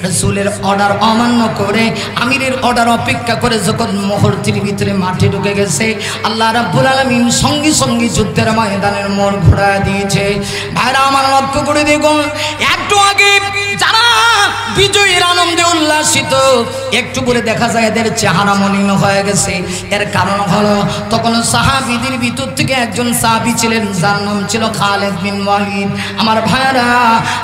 রাসূলের অর্ডার অমান্য করে, আমিরের অর্ডার অপেক্ষা করে যখন মুহূর্তের ভিতরে মাঠে ঢুকে গেছে, আল্লাহ রাব্বুল আলামিন সঙ্গে সঙ্গে যুদ্ধের ময়দানের মোড় ঘোরা দিয়েছে। ভাইরা আমার, লক্ষ্য করে দেখুন, একটু আগে যারা বিজয়ের আনন্দে উল্লাসিত, একটু করে দেখা যায় এদের চেহারা মলিন হয়ে গেছে। এর কারণ হলো, তখন সাহাবীদের ভিতর থেকে একজন সাহাবী ছিলেন, যার নাম ছিল খালিদ বিন ওয়ালিদ। আমার ভাইরা,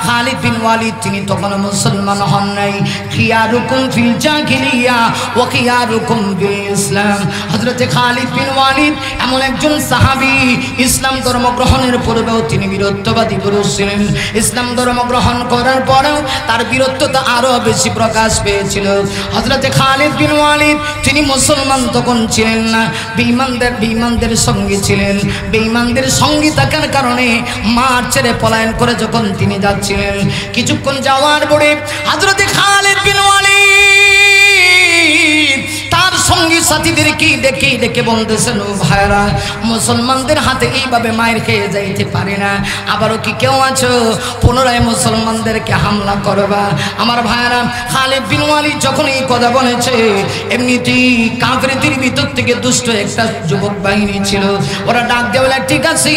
খালিদ বিন ওয়ালিদ তিনি তখন মুসলমান হন নাই। খিয়ারুকুম ফিল জাহিলিয়া ওয়া খিয়ারুকুম বিল ইসলাম। হযরতে খালিদ বিন ওয়ালিদ এমন একজন সাহাবী, ইসলাম ধর্ম গ্রহণের পূর্বেও তিনি বীরত্ববাদী পুরুষ ছিলেন। ইসলাম ধর্ম গ্রহণ করার পরেও তার বীরত্বতা আরো বেশি প্রকাশ পেয়েছিল। হযরতে খালিদ বিন ওয়ালিদ তিনি মুসলমান তখন ছিলেন না, বেঈমানদের সঙ্গে ছিলেন। বেঈমানদের সঙ্গে থাকার কারণে মাঠ ছেড়ে পলায়ন করে যখন তিনি যাচ্ছিলেন, কিছুক্ষণ যাওয়ার পরে হযরতে খালিদ বিন ওয়ালিদ তার সঙ্গী সাথীদেরকে ডেকে বলতেছেন, ও ভাইরা, মুসলমানদের হাতে এইভাবে মায়ের খেয়ে যাইতে পারে না, আবারও কি কেউ আছো পুনরায় মুসলমানদেরকে হামলা করবা? আমার ভাইরা, খালিদ বিন ওয়ালিদ যখন এই কথা বলেছে, এমনিতেই কাফেরদের ভিতর থেকে দুষ্ট একটা যুবক বাহিনী ছিল, ওরা ডাক দেওয়া, ঠিক আছে,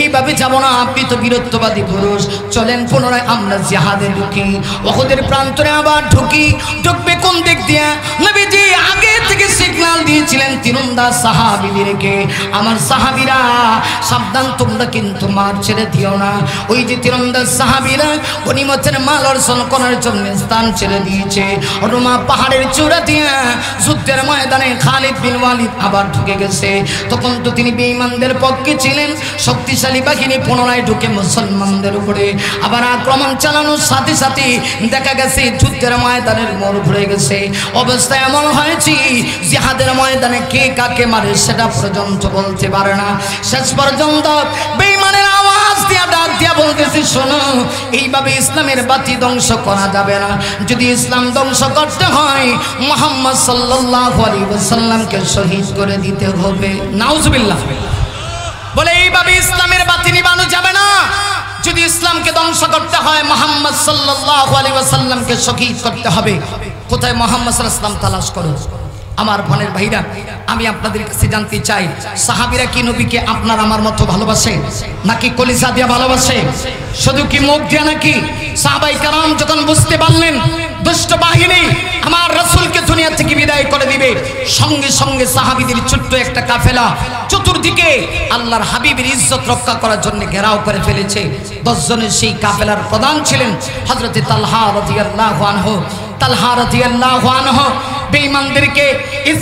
এইভাবে যাব না, আপনি তো বীরত্ববাদী পুরুষ, চলেন পুনরায় আমরা জিহাদে ঢুকি। উহুদের প্রান্তরে আবার ঢুকবে কোন দিক দিয়ে? তীরন্দাজ সাহাবীদেরকে, আমার সাহাবীরা সাবধান, তোমরা কিন্তু মার ছেড়ে দিও না। ওই যে তীরন্দাজ সাহাবীরা গনিমতের মাল অর্জন করার জন্য স্থান ছেড়ে দিয়েছে। রোমা পাহাড়ের চূড়া দিয়ে যুদ্ধের ময়দানে খালিদ বিন ওয়ালিদ আবার ঢুকে গেছে। তখন তো তিনি বেঈমানদের পক্ষে ছিলেন। শক্তিশালী বাহিনী পুনরায় ঢুকে মুসলমানদের উপরে আবার আক্রমণ চালানোর সাথে সাথে দেখা গেছে যুদ্ধের ময়দানের মোড় ঘুরে গেছে। অবস্থা এমন হয়েছে জিহাদের ময়দানে কে কাকে মারে সেটা পর্যন্ত বলতে পারে না। শেষ পর্যন্ত বেঈমানের আওয়াজ দিয়া ডাক দিয়া বলতেছে, শোনো, এইভাবে ইসলামের বাতি ধ্বংস করা যাবে না। যদি ইসলাম ধ্বংস করতে হয় মুহাম্মদ সাল্লাল্লাহু আলাইহি ওয়াসাল্লামকে শহীদ করে দিতে হবে। নাউজুবিল্লাহ। বলে এইভাবে ইসলামের বাতি নিবানো যাবে না। যদি ইসলামকে ধ্বংস করতে হয় মুহাম্মদ সাল্লাল্লাহু আলাইহি ওয়াসাল্লামকে শহীদ করতে হবে। কোথায় মুহাম্মদ সাল্লাল্লাহু আলাইহি ওয়াসাল্লাম তালাশ করো। আমার বোনের ভাইরা, আমি আপনাদের কাছে জানতে চাই, সাহাবীরা কি নবীকে আপনার আমার মতো ভালোবাসে নাকি কলিজা দিয়ে ভালোবাসে? শুধু কি মুখ দিয়ে নাকি? সাহাবায়ে কেরাম যখন বুঝতে পারলেন দুষ্ট বাহিনী আমার রাসূলকে দুনিয়া থেকে বিদায় করে দিবে, সঙ্গে সঙ্গে সাহাবীদের ছোট্ট একটা কাফেলা চতুর্দিকে আল্লাহর হাবিবের ইজ্জত রক্ষা করার জন্য ঘেরাও করে ফেলেছে। 10 জনের সেই কাফেলার প্রধান ছিলেন হযরত তালহা রাদিয়াল্লাহু আনহু। তালহা রাদিয়াল্লাহু আনহু বেঈমানদেরকে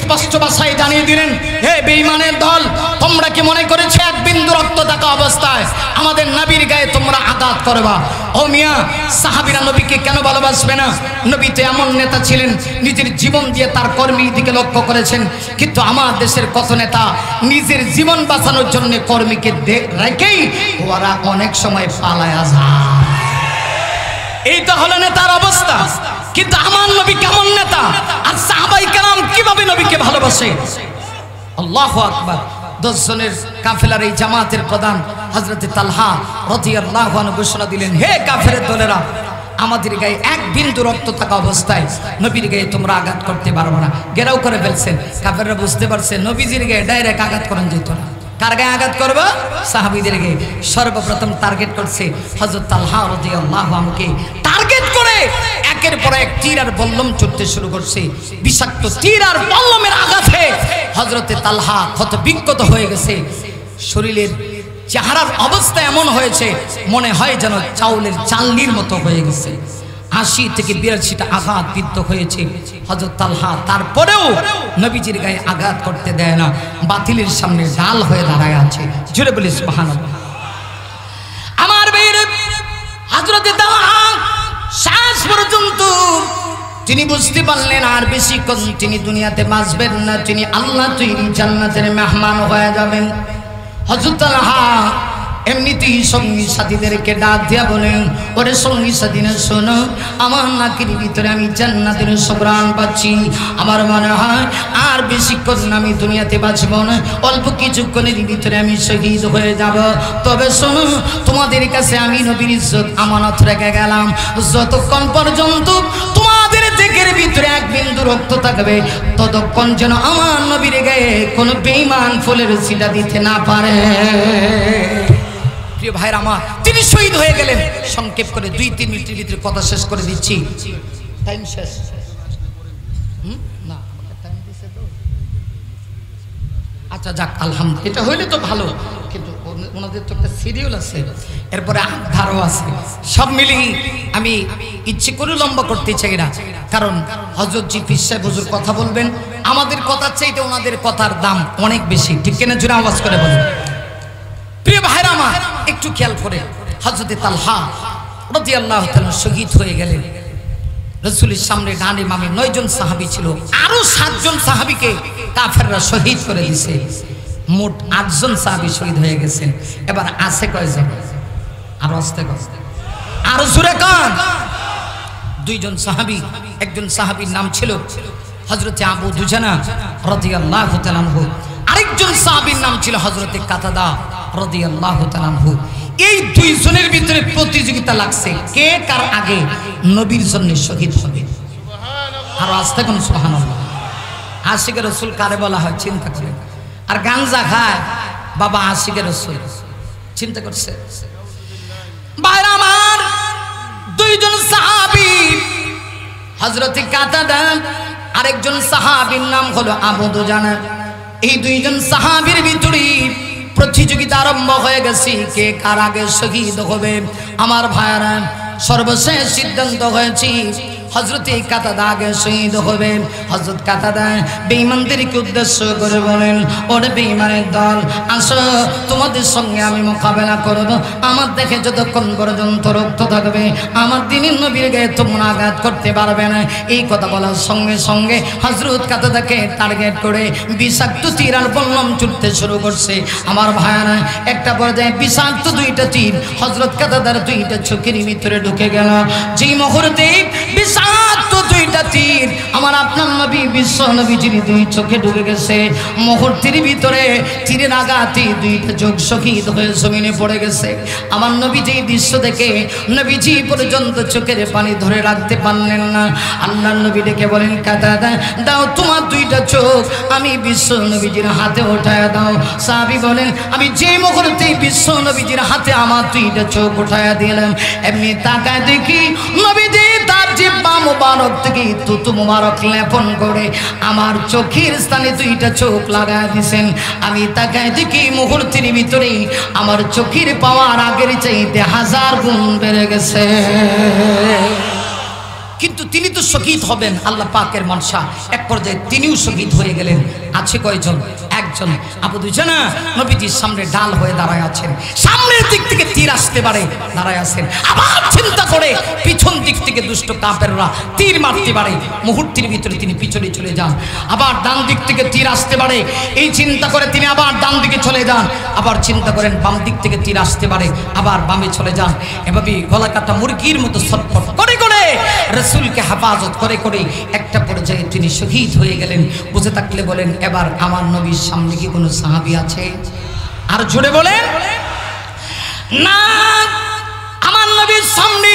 স্পষ্ট ভাষায় জানিয়ে দিলেন, হে বেঈমানের দল, তোমরা কি মনে করেছো এক বিন্দু রক্ত থাকা অবস্থায় আমাদের নবীর গায়ে তোমরা আঘাত করবা? ও মিয়া, সাহাবীরা নবীকে কেন ভালোবাসবে না? নবী তো এমন নেতা ছিলেন নিজের জীবন দিয়ে তার কর্মীর দিকে লক্ষ্য করেছেন। কিন্তু আমার দেশের কত নেতা নিজের জীবন বাঁচানোর জন্য কর্মীকে রেখেই ওরা অনেক সময় পালায় যায়। এইটা হলো নেতার অবস্থা। কিন্তু আমার নবী কেমন নেতা, আর সাহাবায়ে কেরাম কিভাবে নবীকে ভালোবাসে? আল্লাহু আকবার। 10 জনের কাফেলার এই জামাতের প্রধান হযরত তালহা রাদিয়াল্লাহু আনহু ঘোষণা দিলেন, হে কাফেরের দলেরা, আমাদের গায়ে এক বিন্দু রক্ত থাকা অবস্থায় নবীর গায়ে তোমরা আঘাত করতে পারবে না। ঘেরাও করে ফেলছেন। কাফেররা বুঝতে পারছে নবীজির গায়ে ডাইরেক্ট আঘাত করেন যেত না। কার গায়ে আঘাত করবো? সাহাবীদের গায়ে। সর্বপ্রথম টার্গেট করছে হযরত তালহা রাদিয়াল্লাহু আনহুকে টার্গেট করে একের পর এক তীর আর বল্লম ছুটতে শুরু করছে। বিষাক্ত তীর আর বল্লমের আঘাতে হযরতে তালহা ক্ষত বিক্ষত হয়ে গেছে। শরীরের চেহারার অবস্থা এমন হয়েছে মনে হয় যেন চাউলের চালনির মতো হয়ে গেছে। 80 থেকে 82টা আঘাত বিদ্ধ হয়েছে হযরত তালহা। তারপরেও নবীজির গায়ে আঘাত করতে দেয় না, বাতিলের সামনে ঢাল হয়ে দাঁড়ায় আছে। জোরে বলি সুবহানাল্লাহ। আমার ভাইরা, হযরতে তালহা শেষ পর্যন্ত তিনি বুঝতে পারলেন আর বেশিক্ষণ তিনি দুনিয়াতে বাঁচবেন না। তিনি আল্লাহ তৈরি জান্নাতের মেহমান হয়ে যাবেন। হযরত তালহা এমনিতেই সঙ্গী সাথীদেরকে ডাক দিয়া বলেন, ওরে সঙ্গী সাথীরা শোনো, আমার নাকের ভিতরে আমি জান্নাতের সুঘ্রাণ পাচ্ছি। আমার মনে হয় আর বেশিক্ষণ আমি দুনিয়াতে বাঁচব না, অল্প কিছুক্ষণের ভিতরে আমি শহীদ হয়ে যাব। তবে শোনো, তোমাদের কাছে আমি নবীর ইজ্জত আমানত রেখে গেলাম, যতক্ষণ পর্যন্ত তোমাদের দেহের ভিতরে এক বিন্দু রক্ত থাকবে ততক্ষণ যেন আমার নবীর গায়ে কোনো বেঈমান ফুলের ছিটা দিতে না পারে। প্রিয় ভাইরা আমার, তিনি শহীদ হয়ে গেলেন। সংক্ষেপ করে 2-3 মিনিটের ভিতরে কথা শেষ করে দিচ্ছি। টাইম শেষ না? আচ্ছা যাক, আলহামদুলিল্লাহ, এটা হইলে তো ভালো। কিন্তু ওনাদের তো একটা সিরিয়াল আছে, এরপরে আধারও আছে। সব মিলিয়ে আমি ইচ্ছে করে লম্বা করতে চাই না, কারণ হযরত জি পীর সাহেব হুজুর কথা বলবেন, আমাদের কথার চাইতে ওনাদের কথার দাম অনেক বেশি। ঠিক কিনা? জোরে আওয়াজ করে বলেন। প্রিয় ভাইরা আমার, একটু খেয়াল করে, হযরত তালহা রাদিয়াল্লাহু তাআলা শহীদ হয়ে গেলেন। রাসূলের সামনে ডানে বামে 9 জন সাহাবী ছিল, আরো 7 জন সাহাবীকে কাফেররা শহীদ করে দিয়েছে। মোট 8 জন সাহাবী শহীদ হয়ে গেছেন। এবার আছে কয়জন? আরো আসতে কষ্ট, আরো জোরে কান। 2 জন সাহাবী, একজন সাহাবীর নাম ছিল হযরত আবু দুজানা রাদিয়াল্লাহু তাআলা আনহু, আরেকজন সাহাবীর নাম ছিল হযরত কাতাদা রাদিয়াল্লাহু তাআলা আনহু। এই 2 জনের ভিতরে প্রতিযোগিতা লাগছে কে কার আগে নবীর জন্য শহীদ হবে। সুবহানাল্লাহ। আর আস্তে কোন সুবহানাল্লাহ। আশিকে রাসূল কারে বলা হয় চিন্তা করে। আর গাঞ্জা খায় বাবা আশিকে রাসূল, চিন্তা করছে। ভাইরা আমার, 2 জন সাহাবী হযরত কাতাদা, আরেকজন সাহাবীর নাম হলো আবু দুজানা। এই দুইজন সাহাবীর ভিতরে প্রতিযোগিতা আরম্ভ হয়ে গেছে, কে কার আগে শহীদ হবে। আমার ভাইরা, সর্বশেষ সিদ্ধান্ত হয়েছে হযরতে কাতাদা আগে শহীদ হবে। হযরত কাতাদা বেঈমানদেরকে উদ্দেশ্য করে বলেন, ওরে বেঈমানের দল, আসো তোমাদের সঙ্গে আমি মোকাবেলা করব। আমার দেখে যতক্ষণ পর্যন্ত রক্ত থাকবে আমার দ্বীনের নবীর গায়ে তোমরা আঘাত করতে পারবে না। এই কথা বলার সঙ্গে সঙ্গে হযরত কাতাদাকে টার্গেট করে বিষাক্ত তীর আর বল্লম ছুটতে শুরু করছে। আমার ভাইরা, একটা পর্যায়ে বিষাক্ত দুইটা তীর হযরত কাতাদার দুইটা চোখের ভিতরে ঢুকে গেল। যেই মুহূর্তে বিষাক্ত দুইটা তীর আমার আপনার নবী বিশ্ব নবীজির দুই চোখে ঢুকে গেছে, মুহূর্তের ভিতরে তীরের আঘাতে দুইটা চোখ শহীদ হয়ে জমিনে পড়ে গেছে। আমার নবীজি দৃশ্য দেখে নবীজি পর্যন্ত চোখের পানি ধরে রাখতে পারলেন না। আল্লাহর নবী ডেকে বলেন, কাতাদা দাও তোমার দুইটা চোখ আমি বিশ্ব নবীজির হাতে উঠায় দাও। সাহাবী বলেন, আমি যে মুহূর্তে বিশ্ব নবীজির হাতে আমার দুইটা চোখ উঠায় দিলাম, এমনি তাকায় দেখি নবীজি তার জিহ্বা মুবারক থেকে তুতু মুবারক লেপন করে আমার চোখের স্থানে দুইটা চোখ লাগায় দিয়েছেন। আমি তাকায় দেখি মুহূর্তের ভিতরে আমার চোখের পাওয়ার আগের চাইতে 1000 গুণ বেড়ে গেছে। কিন্তু তিনি তো শহীদ হবেন, আল্লাহ পাকের মানসা। এক পর্যায়ে তিনিও শহীদ হয়ে গেলেন। আছে কয়জন? একজন। আবু দুজানা নবীজির সামনে ডাল হয়ে দাঁড়ায় আছেন, সামনের দিক থেকে তীর আসতে পারে দাঁড়ায় আছেন। আবার চিন্তা করে পিছন দিক থেকে দুষ্ট কাফেররা তীর মারতে পারে, মুহূর্তের ভিতরে তিনি পিছনে চলে যান। আবার ডান দিক থেকে তীর আসতে পারে, এই চিন্তা করে তিনি আবার ডান দিকে চলে যান। আবার চিন্তা করেন বাম দিক থেকে তীর আসতে পারে, আবার বামে চলে যান। এভাবে গলা কাটা মুরগির মতো ছটফট করে করে রাসূলকে হেফাজত করে করে একটা পর্যায়ে তিনি শহীদ হয়ে গেলেন। বুঝে থাকলে বলেন, এবার আমার নবীর সামনে কি কোনো সাহাবী আছে? আর জোরে বলেন না। আমার নবীর সামনে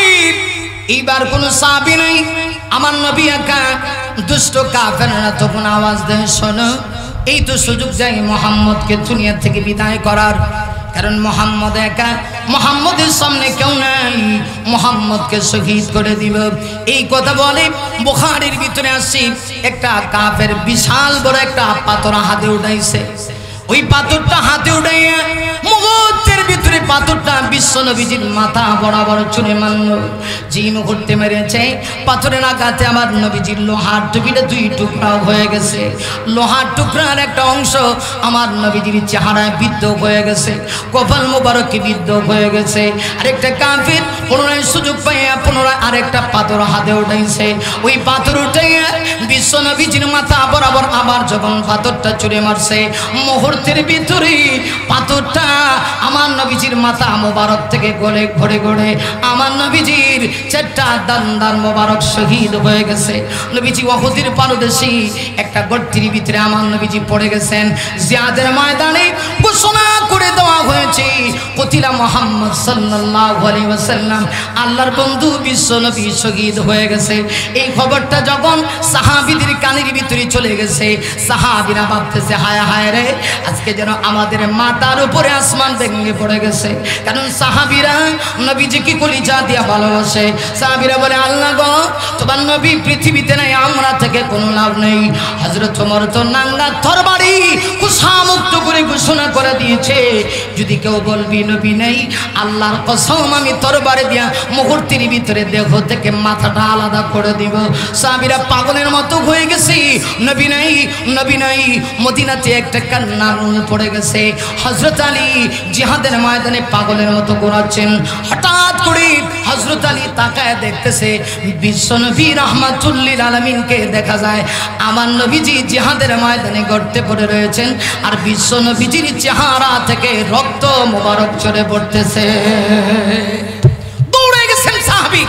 এইবার কোনো সাহাবী নাই। আমার নবী একা। দুষ্ট কাফেররা তখন আওয়াজ দেয়, শোনো, এই তো সুযোগ যায় মুহাম্মদকে দুনিয়া থেকে বিদায় করার। কারণ মুহাম্মদ একা, মুহাম্মদের সামনে কেউ নাই, মুহাম্মদকে শহীদ করে দিব। এই কথা বলে বুখারীর ভিতরে আসি, একটা কাফের বিশাল বড় একটা পাথর হাতে উঠাইছে। ওই পাথরটা হাতে উঠাইয়া মুহূর্তের ভিতরে পাথরটা বিশ্ব নবীজির মাথা বরাবর চুনে মারল। যে মুহূর্তে মেরেছে পাথরের আঘাতে আমার নবীজির লোহার টুপিটা দুই টুকরা হয়ে গেছে। লোহার টুকরার একটা অংশ আমার নবীজির চেহারায় বিদ্ধ হয়ে গেছে, কপাল মোবারকে বিদ্ধ হয়ে গেছে। আরেকটা কাফির পুনরায় সুযোগ পাইয়া পুনরায় আরেকটা পাথর হাতে উঠাইছে। ওই পাথর উঠাইয়া বিশ্ব নবীজির মাথা বরাবর আবার যখন পাথরটা চুরে মারছে, মুহূর্তের ভিতরে পাথরটা আমার নবীজির মাথা মোবারক থেকে গলে ঘরে ঘরে আমার নবীজির চারটা দান মোবারক শহীদ হয়ে গেছে। নবীজি উহুদের পাদদেশে একটা গর্তের ভিতরে আমার নবীজি পড়ে গেছেন। জিহাদের ময়দানে ঘোষণা করে দেওয়া হয়েছে, কতিলা মুহাম্মদ সাল্লাল্লাহু আলাইহি ওয়াসাল্লাম, আল্লাহর বন্ধু বিশ্ব নবী শহীদ হয়ে গেছে। এই খবরটা যখন সাহাবীদের কানের ভিতরে চলে গেছে, সাহাবীরা ভাবতেছে, হায় হায় রে, আজকে যেন আমাদের মাথার উপরে আসমান ভেঙে পড়ে গেছে। কারণ সাহাবীরা নবীজিকে কলিজা দিয়া ভালোবাসে। সাহাবীরা বলে, আল্লাহ গো, তোমার নবী পৃথিবীতে নাই, আমরা থেকে কোনো লাভ নেই। হযরত ওমর তো নাঙ্গা তরবারি কুশামুক্ত করে ঘোষণা করে দিয়েছে, যদি কেউ বলবি নবী নেই, আল্লাহর কসম আমি তরবারি দিয়া মুহূর্তের ভিতরে দেহ থেকে মাথাটা আলাদা করে দিব। সাহাবীরা পাগলের মতো হয়ে গেছে, নবী নাই, নবী নাই। মদিনাতে একটা কান্না পড়ে গেছে। হযরত আলী জিহাদের ময়দানে পাগলের মতো ঘোরাচ্ছেন। হঠাৎ করে হযরত আলী তাকায় দেখতেছে বিশ্ব নবী রাহমাতুল লিল আলামিনকে দেখা যায়। আমার নবীজি জিহাদের ময়দানে গর্তে পড়ে রয়েছেন, আর বিশ্ব নবীজির চেহারা থেকে রক্ত মোবারক ঝরে পড়তেছে। দৌড়ে গেছেন সাহাবী।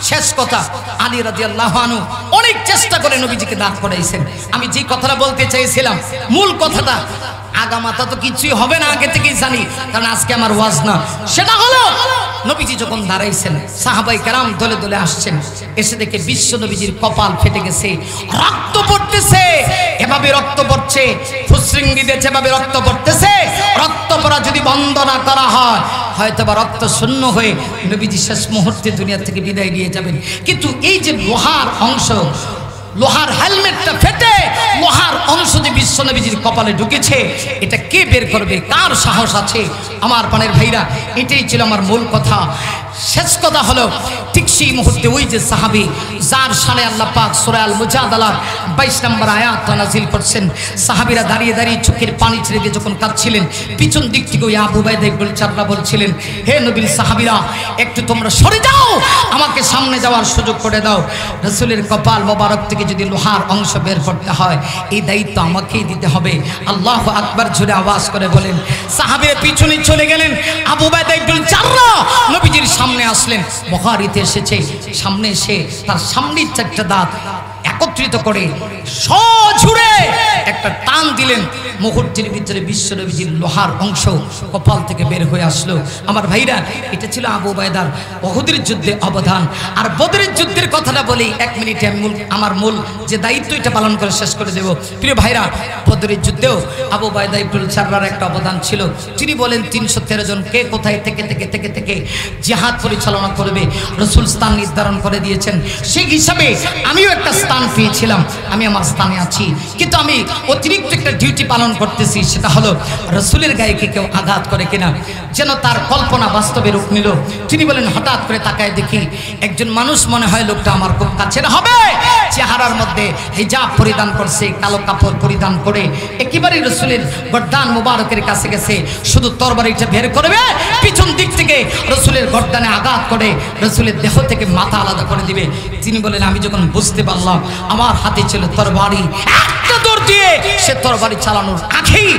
শেষ কথা, আলী রাদিয়াল্লাহু আনহু অনেক চেষ্টা করে নবীজিকে দাঁড় করাইছেন। আমি যে কথাটা বলতে চাইছিলাম, মূল কথাটা, আগামাতা তো কিছুই হবে না, আগে থেকেই জানি, কারণ আজকে আমার ওয়াজ না। সেটা হলো নবীজি যখন দাঁড়াইছেন, সাহাবাই কেরাম দলে দলে আসছেন, এসে দেখে বিশ্ব নবীজির কপাল ফেটে গেছে, রক্ত পড়তেছে। এভাবে রক্ত পড়ছে, ফুসরিঙ্গিতে যেভাবে রক্ত পড়তেছে, রক্ত পড়া যদি বন্ধ না করা হয়, হয়তো বা রক্ত শূন্য হয়ে নবীজি শেষ মুহূর্তে দুনিয়া থেকে বিদায় নিয়ে যাবেন। কিন্তু এই যে লোহার অংশ, লোহার হেলমেটটা ফেটে লোহার অংশ যে বিশ্ব বিশ্বনবীজির কপালে ঢুকেছে, এটা কে বের করবে, কার সাহস আছে? আমার প্রাণের ভাইরা, এটাই ছিল আমার মূল কথা। শেষ কথা হলো, ঠিক সেই মুহূর্তে ওই যে সাহাবী যার শানে আল্লাহ পাক সূরা আল মুজাদালার 22 নম্বর আয়াত নাযিল করছেন, সাহাবীরা দাঁড়িয়ে দাঁড়িয়ে চোখের পানি ছেড়ে দিয়ে যখন কাঁদছিলেন, পিছন দিক থেকে ওই আবু উবাইদা ইবনে জাররাহ বলছিলেন, হে নবীর সাহাবীরা, একটু তোমরা সরে যাও, আমাকে সামনে যাওয়ার সুযোগ করে দাও। রাসূলের কপাল মোবারক থেকে যদি লোহার অংশ বের করতে হয়, এই দায়িত্ব আমাকেই দিতে হবে। আল্লাহু আকবার জোরে আওয়াজ করে বলেন। সাহাবীরা পিছনে চলে গেলেন, আবু উবাইদা ইবনে জাররাহ নবীজির সামনে আসলেন। বুখারীতে এসেছে, সামনে এসে তার সামনের চারটা দাঁত একত্রিত করে সজোরে একটা টান দিলেন, মুহূর্তের ভিতরে বিশ্বনবীজির লোহার অংশ কপাল থেকে বের হয়ে আসলো। আমার ভাইরা, এটা ছিল আবু উবাইদার উহুদের যুদ্ধে অবদান। আর বদরের যুদ্ধের কথাটা বলি, 1 মিনিটে আমি আমার মূল যে দায়িত্ব এটা পালন করে শেষ করে দেব। প্রিয় ভাইরা, বদরের যুদ্ধেও আবু উবাইদা ইবনে জাররাহর একটা অবদান ছিল। তিনি বলেন 313 জন কে কোথায় থেকে জিহাদ পরিচালনা করবে রাসূল স্থান নির্ধারণ করে দিয়েছেন। সেই হিসাবে আমিও একটা স্থান পেয়েছিলাম, আমি আমার স্থানে আছি, কিন্তু আমি অতিরিক্ত একটা ডিউটি পালন করতেছি, সেটা হলো রাসূলের গায়ে কেউ আঘাত করে কিনা, যেন তার কল্পনা বাস্তবে রূপ নিল। তিনি বলেন, হঠাৎ করে তাকায় দেখি একজন মানুষ, মনে হয় লোকটা আমার খুব কাছের হবে, চেহারার মধ্যে হিজাব পরিধান করছে, কালো কাপড় পরিধান করে একেবারে রাসূলের গর্দান মোবারকের কাছে গেছে, শুধু তরবারিটা বের করবে, পিছন দিক থেকে রাসূলের গর্দানে আঘাত করে রাসূলের দেহ থেকে মাথা আলাদা করে দিবে। তিনি বলেন, আমি যখন বুঝতে পারলাম আমার হাতে ছিল তরবারি, একটা দৌড় দিয়ে সে তরবারি চালানোর আগেই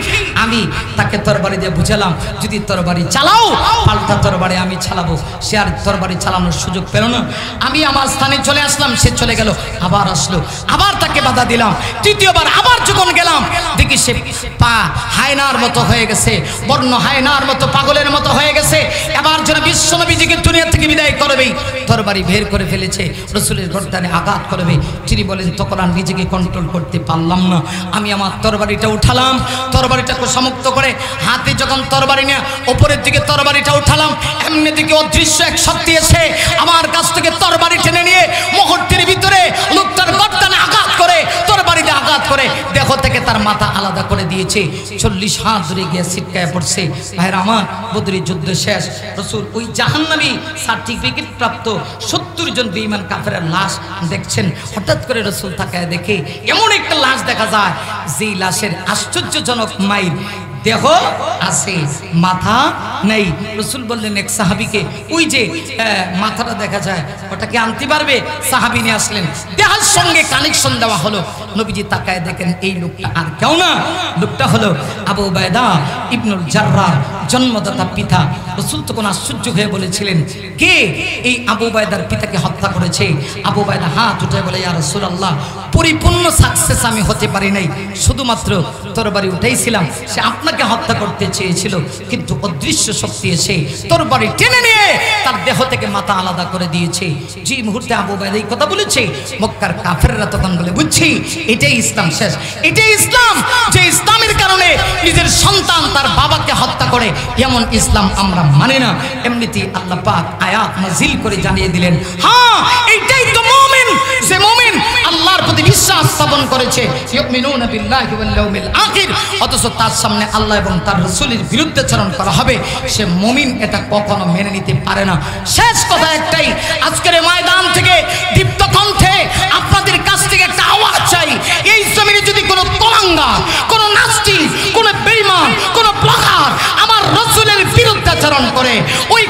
আমি তাকে তরবারি দিয়ে বুঝালাম, যদি তরবারি চালাও, পাল্টা তরবারি আমি চালাবো। সে আর তরবারি চালানোর সুযোগ পেল না। আমি আমার স্থানে চলে আসলাম, সে চলে গেল, আবার আসলো, আবার তাকে বাধা দিলাম। তৃতীয়বার আবার যখন গেলাম, দেখি সে পা হায়নার মতো হয়ে গেছে, বর্ণ হায়নার মতো, পাগলের মতো হয়ে গেছে। এবার যেন বিশ্বনবীজিকে দুনিয়া থেকে বিদায় করবেই, তরবারি বের করে ফেলেছে, রাসূলের গর্দানে আঘাত করবে। তিনি বলেন, তখন আর নিজেকে কন্ট্রোল করতে পারলাম না, আমি আমার তরবারিটা উঠালাম, তরবারিটাকে সমুক্ত করে হাতে যখন তরবারি নিয়ে উপরের দিকে তরবারিটা উঠালাম, এমনি দিকে অদৃশ্য এক শক্তি এসে আমার কাছ থেকে তরবারি টেনে নিয়ে মুহূর্তের ভিতরে লোকটার গর্দানে আঘাত করে, তরবারিতে আঘাত করে দেহ থেকে তার মাথা আলাদা করে দিয়েছে। 40 হাত ধরে গিয়ে ছিটকায় পড়ছে। ভাইরা আমার, বদরের যুদ্ধ শেষ, রাসূল ওই জাহান্নামী সার্টিফিকেট প্রাপ্ত 70 জন বেঈমান কাফেরের লাশ দেখছেন। হঠাৎ করে রাসূল তাকায় দেখে এমন একটা লাশ দেখা যায়, যেই লাশের আশ্চর্যজনক মাইর, দেহ আছে, মাথা নেই। রাসূল বললেন এক সাহাবীকে, ওই যে মাথাটা দেখা যায়, ওটাকে আনতে পারবে? সাহাবী নিয়ে আসলেন, দেহের সঙ্গে কানেকশন দেওয়া হলো। নবীজি তাকায় দেখেন, এই লোকটা আর কেউ না, লোকটা হলো আবু উবাইদা ইবনুল জাররাহ, জন্মদাতা পিতা। রাসূল তখন আশ্চর্য হয়ে বলেছিলেন, কে এই আবু উবাইদার পিতাকে হত্যা করেছে? আবু উবাইদা হাত উঠে বলে, ইয়া রাসূলুল্লাহ, পরিপূর্ণ সাকসেস আমি হতে পারি নাই, শুধুমাত্র তরবারি উঠাইছিলাম, সে আপনাকে হত্যা করতে চেয়েছিল, কিন্তু অদৃশ্য শক্তি এসে তরবারি টেনে নিয়ে তার দেহ থেকে মাথা আলাদা করে দিয়েছে। যে মুহূর্তে আবু উবাইদা এই কথা বলেছে, মক্কার কাফেররা তখন বলে, বুঝছি এটাই ইসলাম শেষ, এটাই ইসলাম, যে ইসলামের কারণে নিজের সন্তান তার বাবাকে হত্যা করে, এমন ইসলাম আমরা মানি না। এমনিতেই আল্লাহ পাক আয়াত নাযিল করে জানিয়ে দিলেন, হ্যাঁ এইটাই তো মুমিন, যে মুমিন আল্লাহর প্রতি বিশ্বাস স্থাপন করেছে, ইউমিনুনা বিল্লাহি ওয়াল ইয়াউমিল আখির, অথচ তার সামনে আল্লাহ এবং তার রাসূলের বিরুদ্ধাচরণ করা হবে, সে মুমিন এটা কখনো মেনে নিতে পারে না। শেষ কথা একটাই, আজকের ময়দান থেকে দীপ্ত কণ্ঠে আপনাদের কাছ থেকে একটা আওয়াজ চাই, এই জমিনে যদি কোনো কুলাঙ্গার, কোনো নাস্তিক, কোনো বেঈমান, কোনো ব্লগার আমার রাসূলের বিরুদ্ধাচরণ করে, ওই